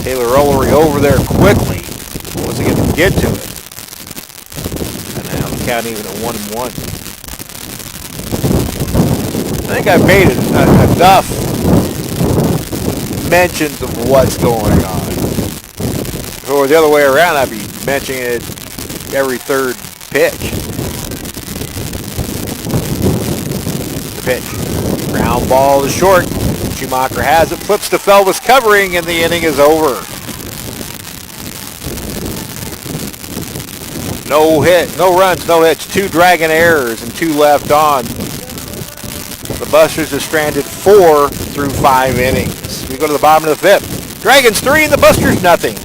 Taylor Ullery over there quickly. Wants to get to it. And now the count even at 1-1. I think I've made enough mentions of what's going on. If it were the other way around, I'd be mentioning it every 3rd pitch. The pitch. Ground ball to short. Schumacher has it. Flips to Felvis covering, and the inning is over. No hit, no runs, no hits. 2 Dragon errors and 2 left on. The Busters have stranded 4 through 5 innings. We go to the bottom of the 5th. Dragons 3 and the Busters nothing.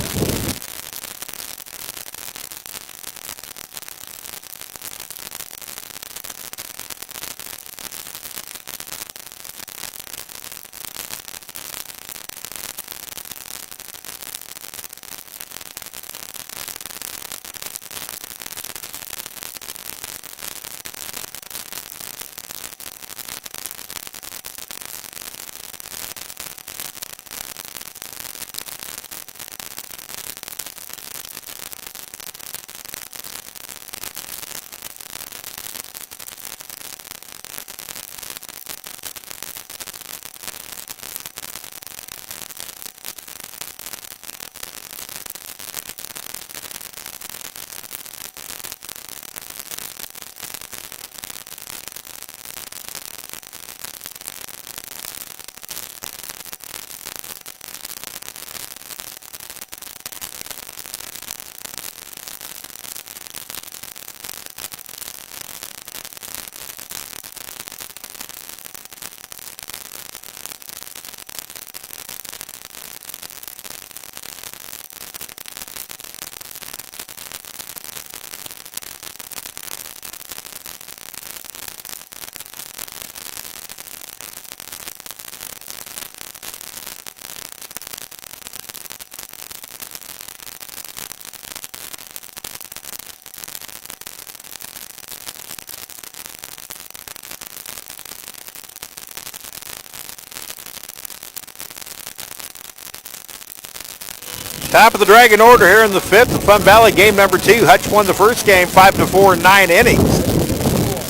Top of the Dragon order here in the 5th of Fun Valley, game number 2. Hutch won the first game 5-4 in 9 innings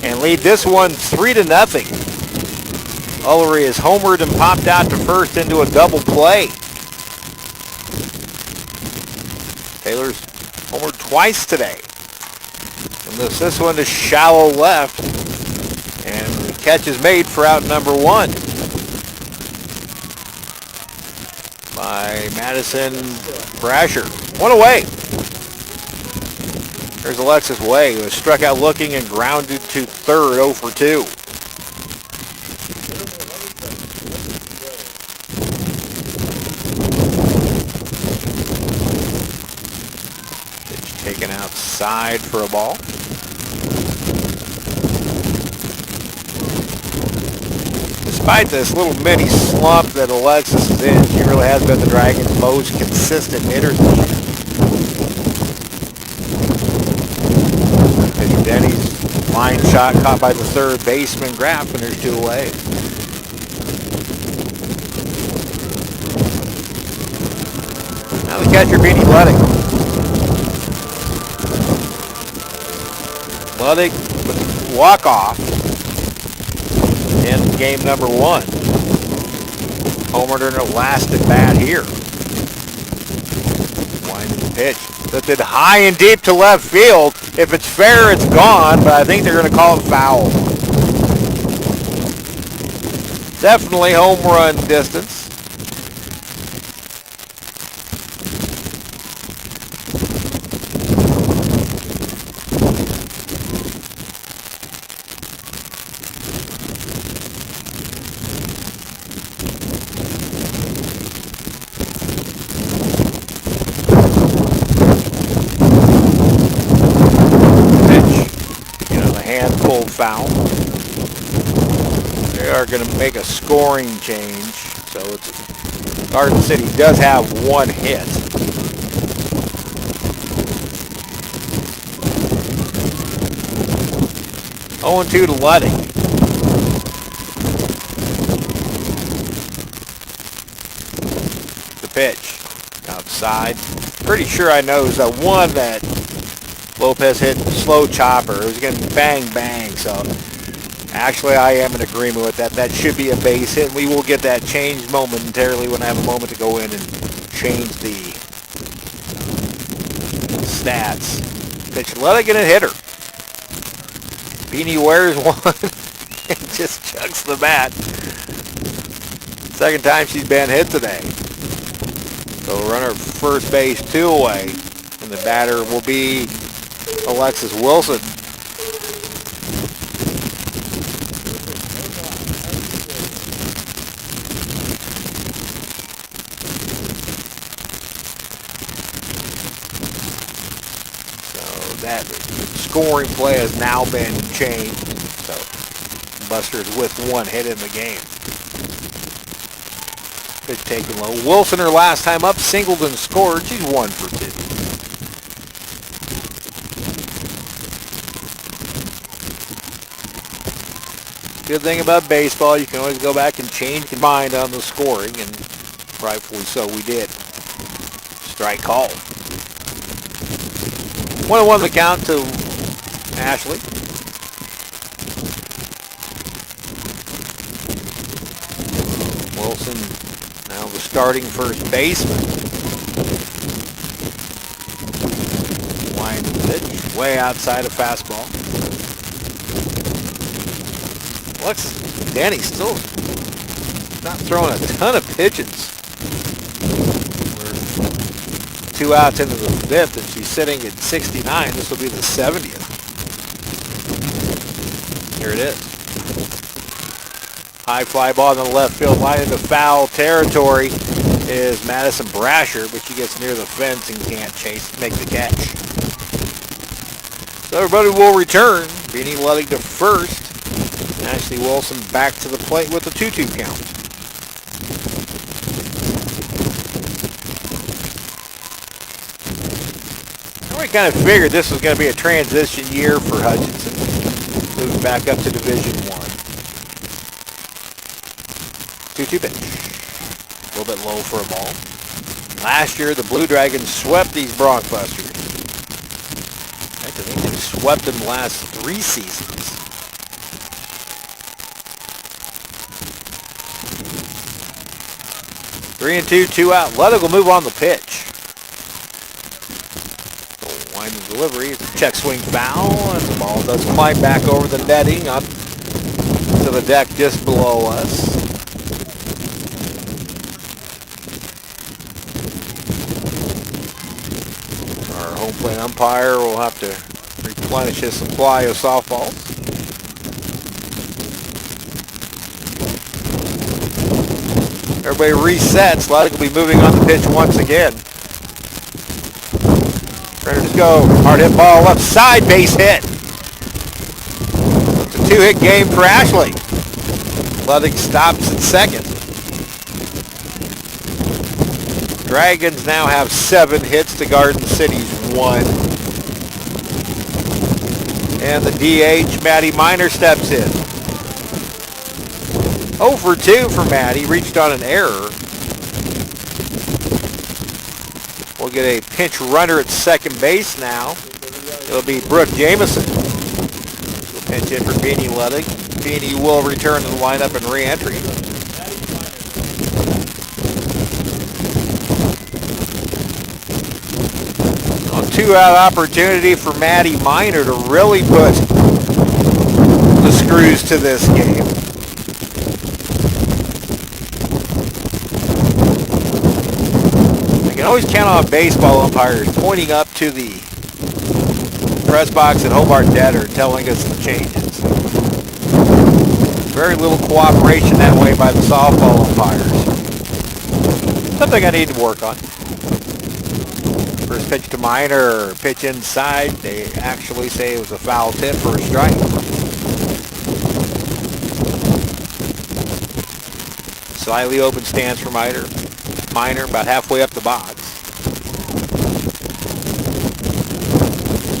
and lead this one 3-0. Ullery is homered and popped out to first into a double play. Taylor's homered twice today. And this one to shallow left. And the catch is made for out number 1 by Madison Brasher. One away. There's Alexis Way, who was struck out looking and grounded to third, 0 for 2. Pitch taken outside for a ball. Despite this little mini slump that Alexis is in, she really has been the Dragons' most consistent hitter this year. Denny's line shot caught by the third baseman Graff, and there's 2 away. Now the catcher, Beanie Ludwig. Ludwig with walk-off in game number 1. Homered in her last at bat here. Winding the pitch. Lifted high and deep to left field. If it's fair, it's gone, but I think they're going to call it foul. Definitely home run distance. Foul. They are going to make a scoring change. So it's Garden City does have 1 hit. Oh, 0-2 to Ludwig. The pitch outside. Pretty sure I know is the one that Lopez hit slow chopper. It was getting bang, bang. So actually I am in agreement with that. That should be a base hit. We will get that changed momentarily when I have a moment to go in and change the stats. Pitch, let it get a hitter. Beanie wears one and just chucks the bat. Second time she's been hit today. So runner first base, 2 away. And the batter will be Alexis Wilson. So that scoring play has now been changed. So Busters with 1 hit in the game. Pitch taken low. Wilson, her last time up, singled and scored. She's 1 for 2. Good thing about baseball, you can always go back and change your mind on the scoring, and rightfully so we did. Strike call. 1-1 the count to Ashley. Wilson now the starting first baseman. Line pitch, way outside of fastball. Alexis Danny still not throwing a ton of pitches. We're 2 outs into the 5th, and she's sitting at 69. This will be the 70th. Here it is. High fly ball in the left field line into foul territory is Madison Brasher, but she gets near the fence and can't make the catch. So everybody will return. Beanie Ludwig to first. Ashley Wilson back to the plate with a 2-2 count. We kind of figured this was going to be a transition year for Hutchinson, moving back up to Division 1. 2-2 pitch. A little bit low for a ball. Last year, the Blue Dragons swept these Broncbusters. I think they've swept them the last 3 seasons. Three and two out. Ludwig will move on the pitch. Line of delivery. Check swing foul, and the ball does climb back over the netting up to the deck just below us. Our home plate umpire will have to replenish his supply of softballs. Everybody resets. Ludwig will be moving on the pitch once again. Ready to go. Hard hit ball left side, base hit. It's a 2-hit game for Ashley. Ludwig stops at second. Dragons now have 7 hits to Garden City's 1. And the DH, Maddie Miner, steps in. 0 for 2 for Maddie. Reached on an error. We'll get a pinch runner at second base now. It'll be Brooke Jamison. We'll pinch in for Beanie Ludwig. Beanie will return to the lineup and re-entry. A 2-out opportunity for Maddie Miner to really put the screws to this game. You can always count on baseball umpires pointing up to the press box at Hobart Detter telling us the changes. Very little cooperation that way by the softball umpires. Something I need to work on. First pitch to Miner, pitch inside. They actually say it was a foul tip for a strike. Slightly open stance for Miner. Miner about halfway up the box.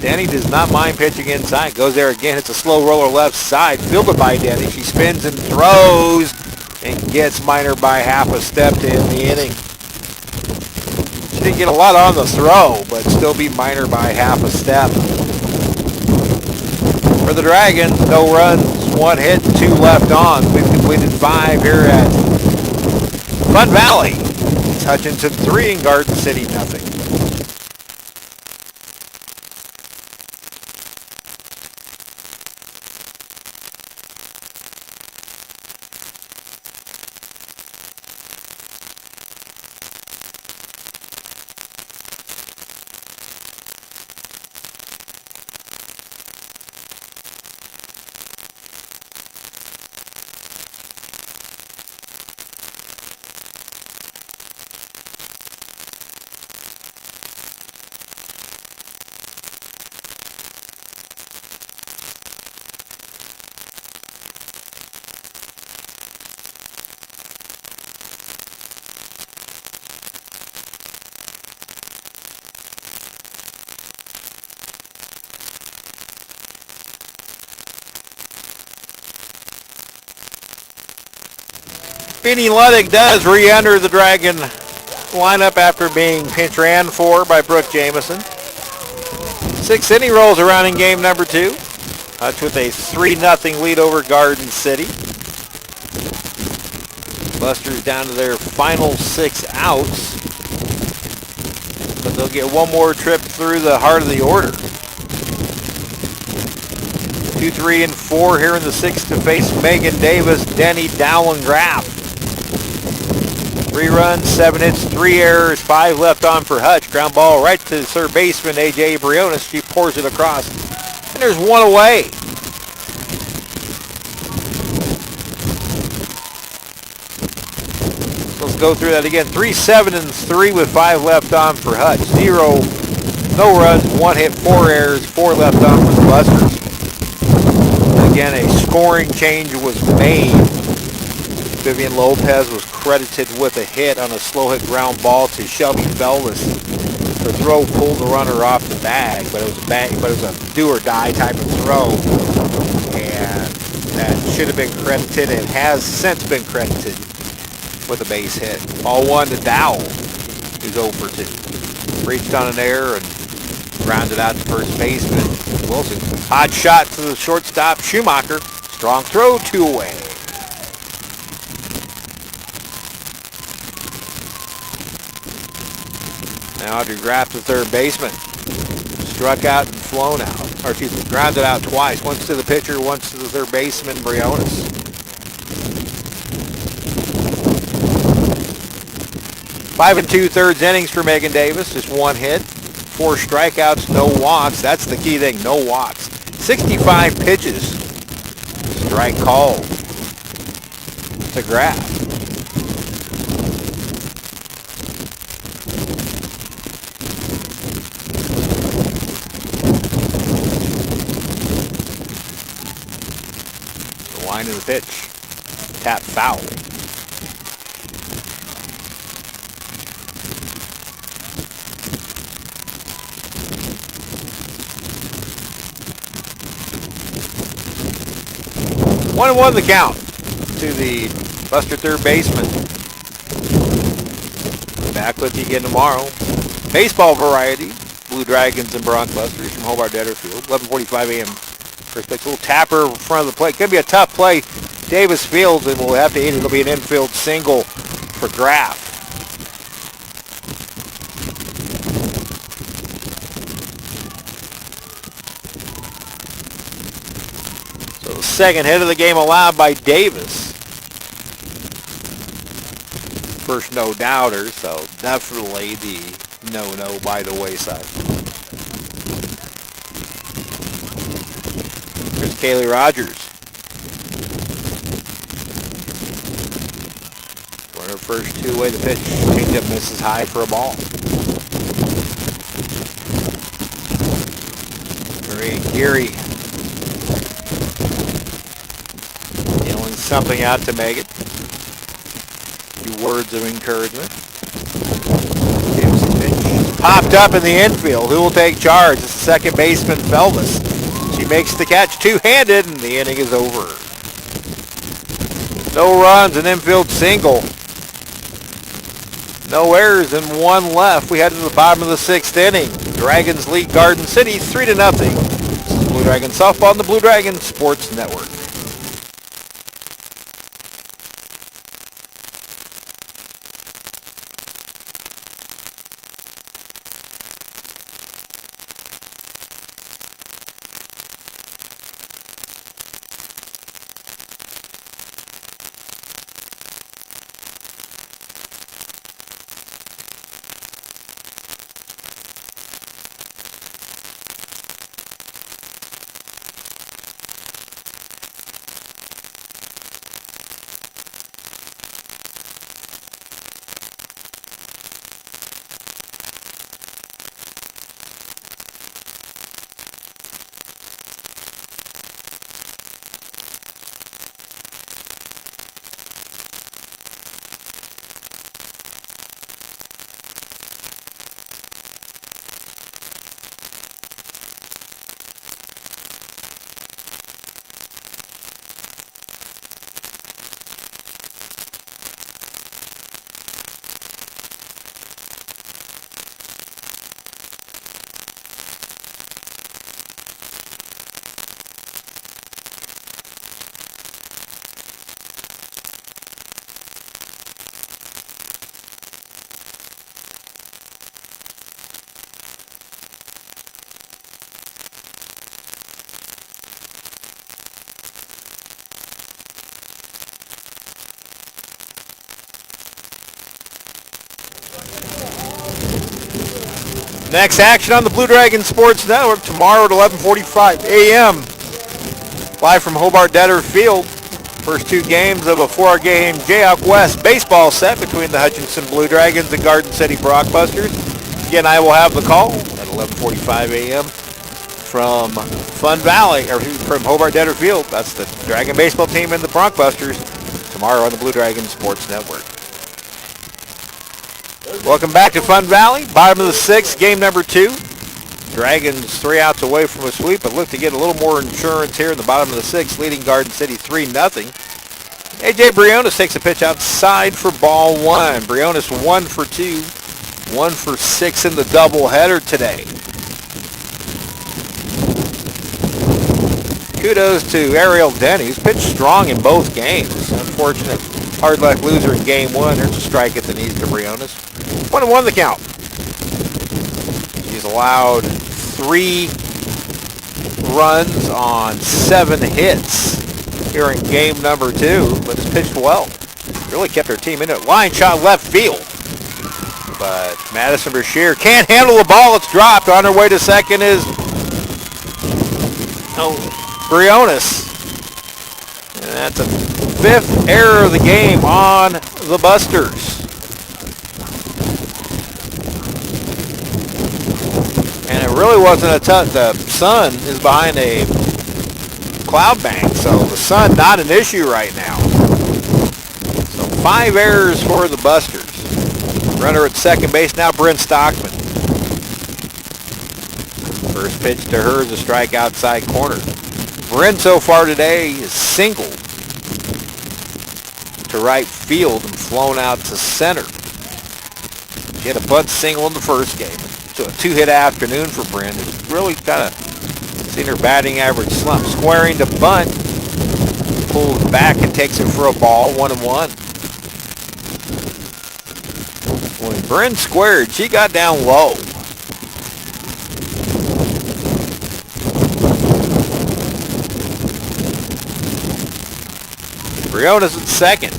Denny does not mind pitching inside. Goes there again. It's a slow roller left side. Fielded by Denny. She spins and throws and gets Miner by half a step to end the inning. She didn't get a lot on the throw, but still beat Miner by half a step. For the Dragons, no runs, 1 hit, 2 left on. We've completed 5 here at Fun Valley. It's Hutchinson 3 and Garden City nothing. Beanie Ludwig does re-enter the Dragon lineup after being pinch ran for by Brooke Jamison. 6th inning rolls around in game number 2. Hutch with a 3-0 lead over Garden City. Busters down to their final 6 outs. But they'll get one more trip through the heart of the order. 2, 3, and 4 here in the 6th to face Megan Davis, Denny, Dowell, and Graff. 3 runs, 7 hits, 3 errors, 5 left on for Hutch. Ground ball right to third baseman A.J. Briones. She pours it across. And there's 1 away. Let's go through that again. 3, 7, and 3 with 5 left on for Hutch. 0, no runs, 1 hit, 4 errors, 4 left on for the Busters. Again, a scoring change was made. Vivian Lopez was credited with a hit on a slow hit ground ball to Shelby Feldes. The throw pulled the runner off the bag, but it was a do or die type of throw, and that should have been credited and has since been credited with a base hit. Ball 1 to Dowell. who's 0 for 2. Reached on an error and grounded out to first baseman Wilson. Hot shot to the shortstop Schumacher. Strong throw, 2 away. Now Audrey Graff, the third baseman. Struck out and flown out. Or excuse me, grounded out twice. Once to the pitcher, once to the third baseman, Briones. 5 2/3 innings for Megan Davis. Just 1 hit, 4 strikeouts, no walks. That's the key thing, no walks. 65 pitches. Strike called to Graff. The line of the pitch. Tap foul. One and 1 the count to the Buster third baseman. Back with you again tomorrow. Baseball variety. Blue Dragons and Broncbusters from Hobart Detter Field. 11:45 a.m. First pitch. Little tapper in front of the plate. Going to be a tough play. Davis fields and we'll have to hit it. It'll be an infield single for Graff. Second hit of the game allowed by Davis. First no-doubter, so definitely the no-no by the wayside. Here's Kaylee Rogers. For her first 2 away, the pitch changeup misses high for a ball. Marie Geary. Something out to Megan. A few words of encouragement. Popped up in the infield. Who will take charge? It's the second baseman, Felvis. She makes the catch two-handed, and the inning is over. No runs, an infield single. No errors, and 1 left. We head to the bottom of the 6th inning. Dragons lead Garden City 3-0. This is Blue Dragon Softball on the Blue Dragon Sports Network. Next action on the Blue Dragon Sports Network tomorrow at 11:45 a.m. Live from Hobart Detter Field. First 2 games of a 4-hour game Jayhawk West baseball set between the Hutchinson Blue Dragons and Garden City Broncbusters. Again, I will have the call at 11:45 a.m. from Fun Valley, or from Hobart Detter Field. That's the Dragon baseball team and the Broncbusters tomorrow on the Blue Dragon Sports Network. Welcome back to Fun Valley. Bottom of the 6th, game number 2. Dragons 3 outs away from a sweep, but look to get a little more insurance here in the bottom of the 6th, leading Garden City 3-0. AJ Briones takes a pitch outside for ball 1. Briones 1 for 2 1 for 6 in the doubleheader today. Kudos to Ariel Denny, who's pitched strong in both games. Unfortunate hard luck loser in game 1. There's a strike at the knees to Briones. 1-1 the count. He's allowed 3 runs on 7 hits here in game number 2, but has pitched well. Really kept her team in it. Line shot left field. But Madison Brashear can't handle the ball. It's dropped. On her way to second is Briones. And that's a 5th error of the game on the Busters. And it really wasn't a touch. The sun is behind a cloud bank, so the sun not an issue right now. So 5 errors for the Busters. Runner at second base now, Bryn Stockman. First pitch to her is a strike outside corner. Bryn so far today is singled to right field and flown out to center. She had a bunt single in the first game. So a 2-hit afternoon for Bryn. It's really kind of seen her batting average slump. Squaring to bunt. Pulls back and takes it for a ball. 1-1. When Bryn squared, she got down low. Briones at second.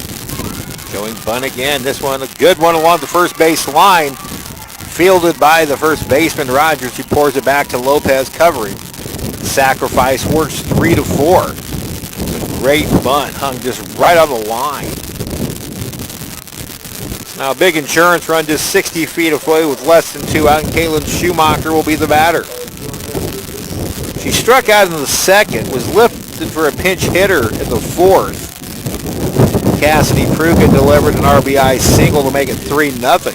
Going bunt again. This one a good one along the first base line. Fielded by the first baseman, Rogers. He pours it back to Lopez covering. Sacrifice works 3-4. It's a great bunt. Hung just right on the line. Now a big insurance run just 60 feet away with less than 2 out, and Caitlin Schumacher will be the batter. She struck out in the second, was lifted for a pinch hitter in the 4th. Cassidy Pruka delivered an RBI single to make it 3-0.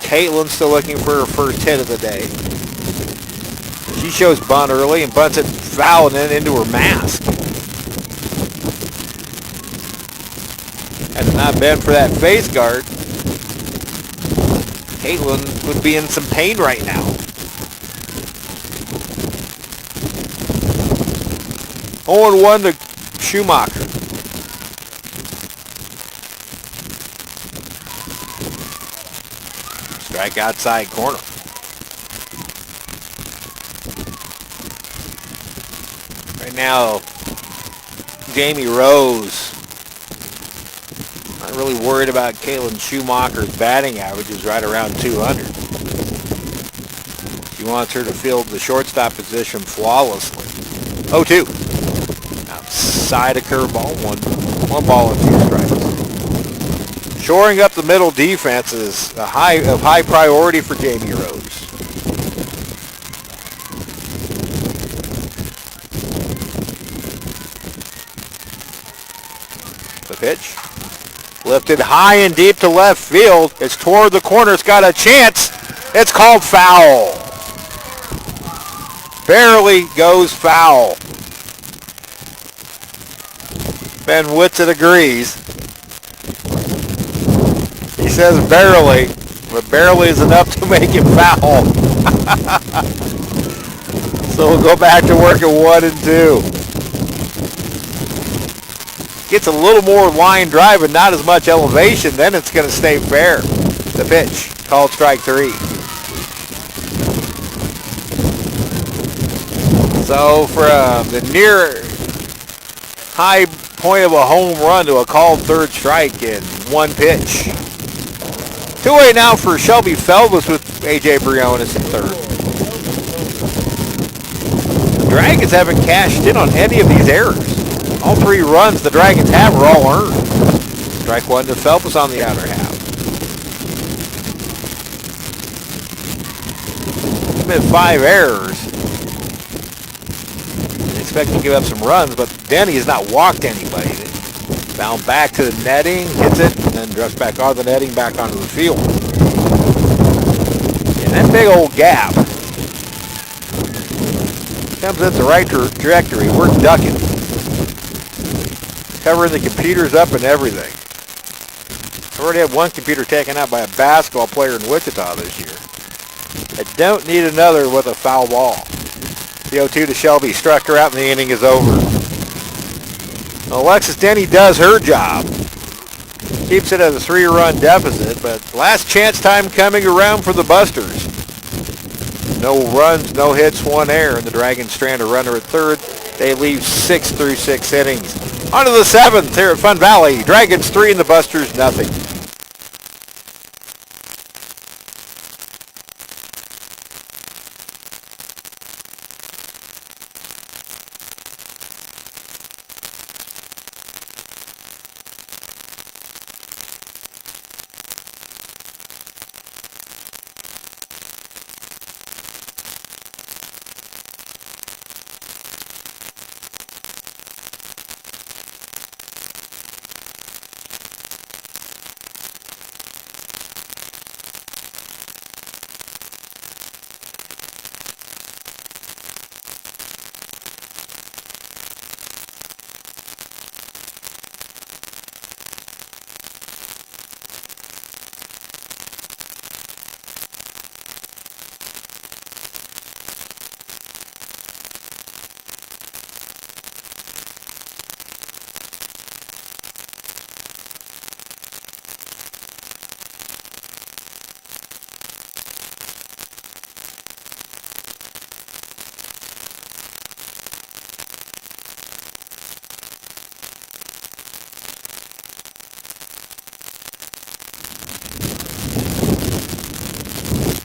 Caitlin still looking for her first hit of the day. She shows bunt early and bunts it foul and then into her mask. Had it not been for that face guard, Caitlin would be in some pain right now. Oh, 1 to Schumacher. Strike outside corner. Right now, Jamie Rose, not really worried about Caitlin Schumacher's batting average, is right around 200. She wants her to field the shortstop position flawlessly. 0-2. Outside a curveball, one ball and 2 strikes. Shoring up the middle defense is of high priority for Jamie Rose. The pitch. Lifted high and deep to left field. It's toward the corner. It's got a chance. It's called foul. Barely goes foul. Ben Whitsitt agrees. He says barely, but barely is enough to make him foul. So we'll go back to work at 1-2. Gets a little more line drive and not as much elevation, then it's going to stay fair. The pitch, called strike 3. So from the near high point of a home run to a called third strike in 1 pitch. 2-away now for Shelby Felbus with A.J. Briones in third. The Dragons haven't cashed in on any of these errors. All 3 runs the Dragons have are all earned. Strike 1 to Felbus on the outer half. Been 5 errors. Expect to give up some runs, but Denny has not walked anybody. Bound back to the netting, hits it, and then drifts back on the netting, back onto the field. And that big old gap comes in the right trajectory. We're ducking. Covering the computers up and everything. already had one computer taken out by a basketball player in Wichita this year. I don't need another with a foul ball. The 0-2 to Shelby. Struck her out and the inning is over. Alexis Denny does her job. Keeps it at a 3-run deficit, but last chance time coming around for the Busters. No runs, no hits, 1 error, and the Dragons strand a runner at third. They leave 6 through 6 innings. On to the 7th here at Fun Valley. Dragons 3 and the Busters nothing.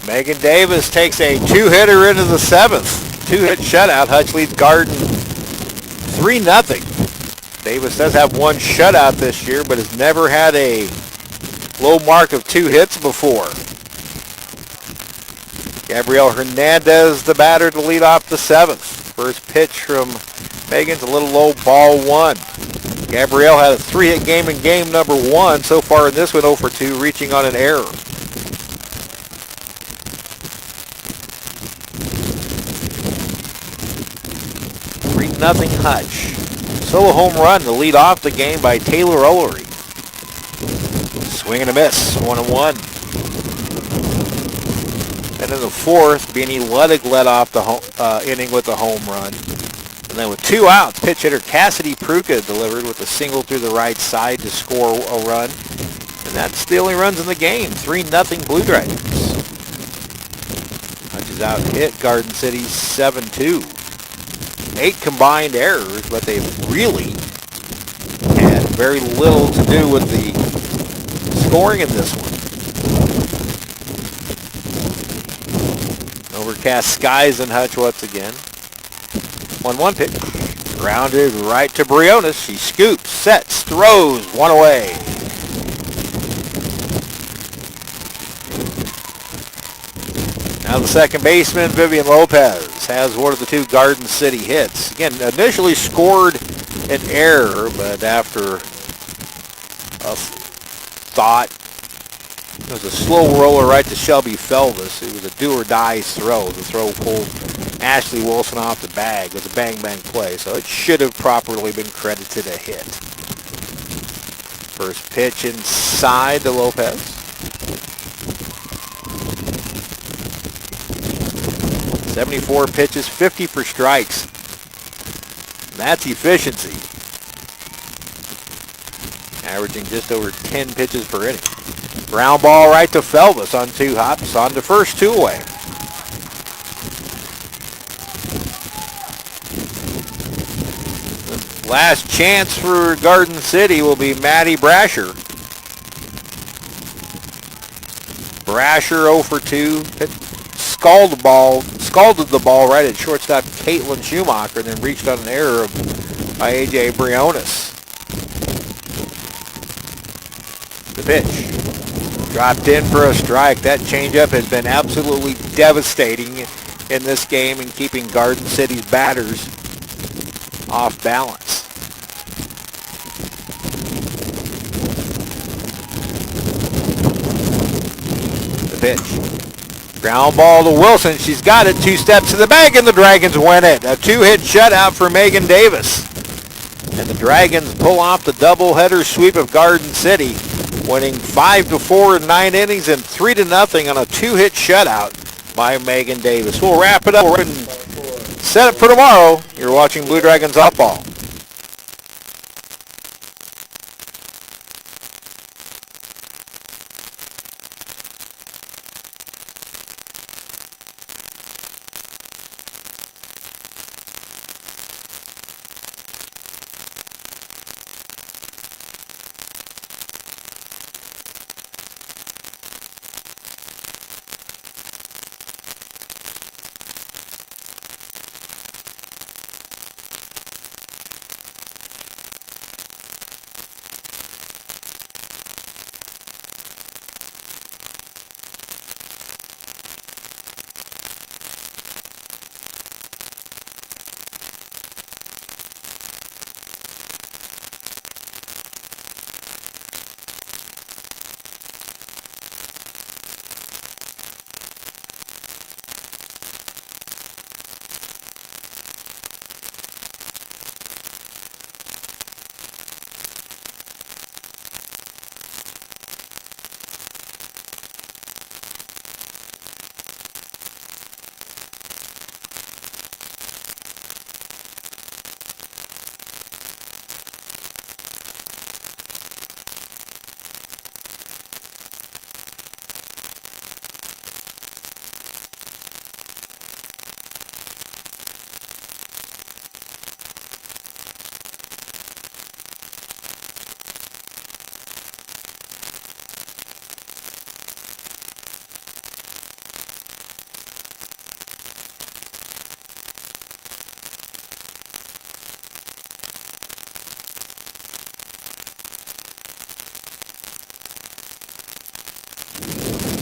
Megan Davis takes a 2-hitter into the 7th. 2-hit shutout. Hutch leads Garden 3-0. Davis does have 1 shutout this year, but has never had a low mark of 2 hits before. Gabrielle Hernandez, the batter, to lead off the 7th. First pitch from Megan's a little low, ball 1. Gabrielle had a 3-hit game in game number 1. So far in this one, 0 for 2, reaching on an error. 3-0 Hutch. Solo home run to lead off the game by Taylor Ullery. Swing and a miss, 1-1. Then in the 4th, Beanie Ludwig led off the inning with a home run. And then with 2 outs, pitch hitter Cassidy Pruka delivered with a single through the right side to score a run. And that's the only runs in the game. 3-0 Blue Dragons. Hutch is out hit Garden City 7-2. 8 combined errors, but they've really had very little to do with the scoring in this one. Overcast skies in Hutch once again. 1-1 pitch. Grounded right to Briones. She scoops, sets, throws, 1 away. Now the second baseman, Vivian Lopez, has one of the 2 Garden City hits. Again, initially scored an error, but after a thought, it was a slow roller right to Shelby Felvis. It was a do-or-die throw. The throw pulled Ashley Wilson off the bag. It was a bang-bang play, so it should have properly been credited a hit. First pitch inside to Lopez. 74 pitches, 50 for strikes. That's efficiency. Averaging just over 10 pitches per inning. Ground ball right to Felvis on 2 hops. On to first, 2 away. The last chance for Garden City will be Maddie Brasher. Brasher 0 for 2. Scalded the ball right at shortstop Caitlin Schumacher, then reached on an error by A.J. Briones. The pitch. Dropped in for a strike. That changeup has been absolutely devastating in this game and keeping Garden City's batters off balance. The pitch. Ground ball to Wilson. She's got it. 2 steps to the bag, and the Dragons win it. A 2-hit shutout for Megan Davis. And the Dragons pull off the doubleheader sweep of Garden City. winning 5-4 in 9 innings and 3-0 on a 2-hit shutout by Megan Davis. We'll wrap it up and set it for tomorrow. You're watching Blue Dragons Softball.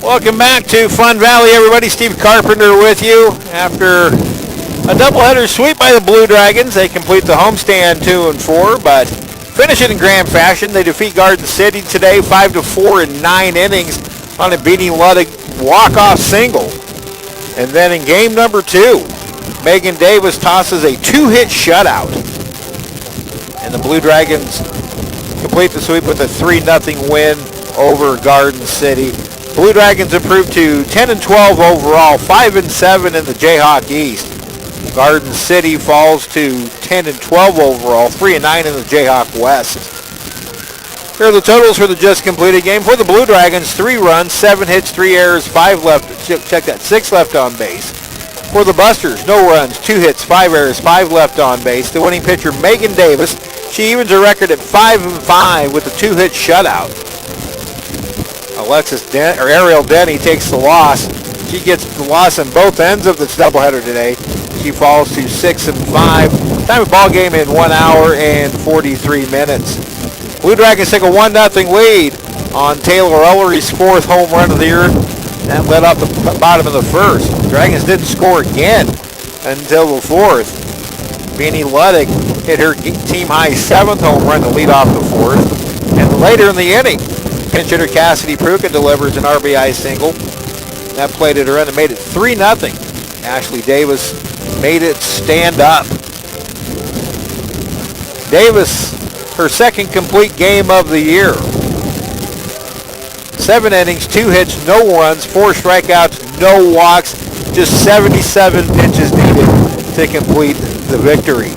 Welcome back to Fun Valley, everybody. Steve Carpenter with you. After a doubleheader sweep by the Blue Dragons, they complete the homestand 2-4, but finish it in grand fashion. They defeat Garden City today 5-4 in 9 innings on a beating Ludwig walk-off single. And then in game number 2, Megan Davis tosses a 2-hit shutout. And the Blue Dragons complete the sweep with a 3-0 win over Garden City. Blue Dragons improved to 10-12 overall, 5-7 in the Jayhawk East. Garden City falls to 10-12 overall, 3-9 in the Jayhawk West. Here are the totals for the just completed game. For the Blue Dragons, 3 runs, 7 hits, 3 errors, 5 left. Check that, 6 left on base. For the Busters, no runs, 2 hits, 5 errors, 5 left on base. The winning pitcher, Megan Davis, she evens her record at 5-5 with a 2-hit shutout. Ariel Denny takes the loss. She gets the loss on both ends of this doubleheader today. She falls to 6-5. Time of ball game in 1 hour and 43 minutes. Blue Dragons take a 1-0 lead on Taylor Ellery's 4th home run of the year. That led up the bottom of the 1st. Dragons didn't score again until the 4th. Beanie Ludwig hit her team-high 7th home run to lead off the 4th. And later in the inning, pinch hitter Cassidy Pruka delivers an RBI single. That plated her in and made it 3-0. Ashley Davis made it stand up. Davis, her 2nd complete game of the year. 7 innings, 2 hits, no runs, 4 strikeouts, no walks. Just 77 pitches needed to complete the victory.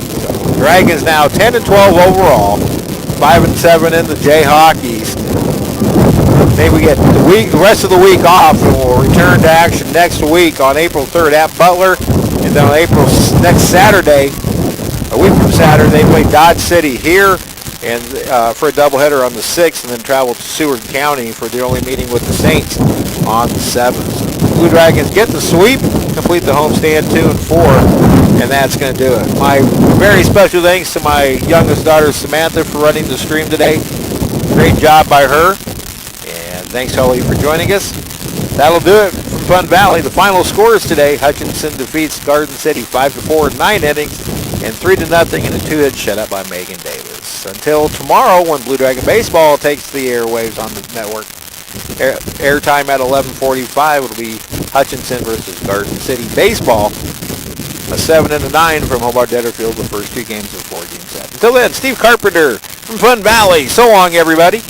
Dragons now 10-12 overall, 5-7 in the Jayhawk East. Maybe we get the rest of the week off, and we'll return to action next week on April 3rd at Butler, and then on next Saturday, a week from Saturday, they play Dodge City here, and for a doubleheader on the 6th, and then travel to Seward County for the only meeting with the Saints on the 7th. Blue Dragons get the sweep, complete the homestand 2-4, and that's going to do it. My very special thanks to my youngest daughter Samantha for running the stream today. Great job by her. Thanks, Holly, for joining us. That'll do it from Fun Valley. The final scores today, Hutchinson defeats Garden City 5-4 in 9 innings and 3-0 in a 2-hit shutout by Megan Davis. Until tomorrow, when Blue Dragon Baseball takes the airwaves on the network, airtime at 11:45 will be Hutchinson versus Garden City Baseball. A 7 and a 9 from Hobart Detterfield, the first 2 games of a 4-game set. Until then, Steve Carpenter from Fun Valley. So long, everybody.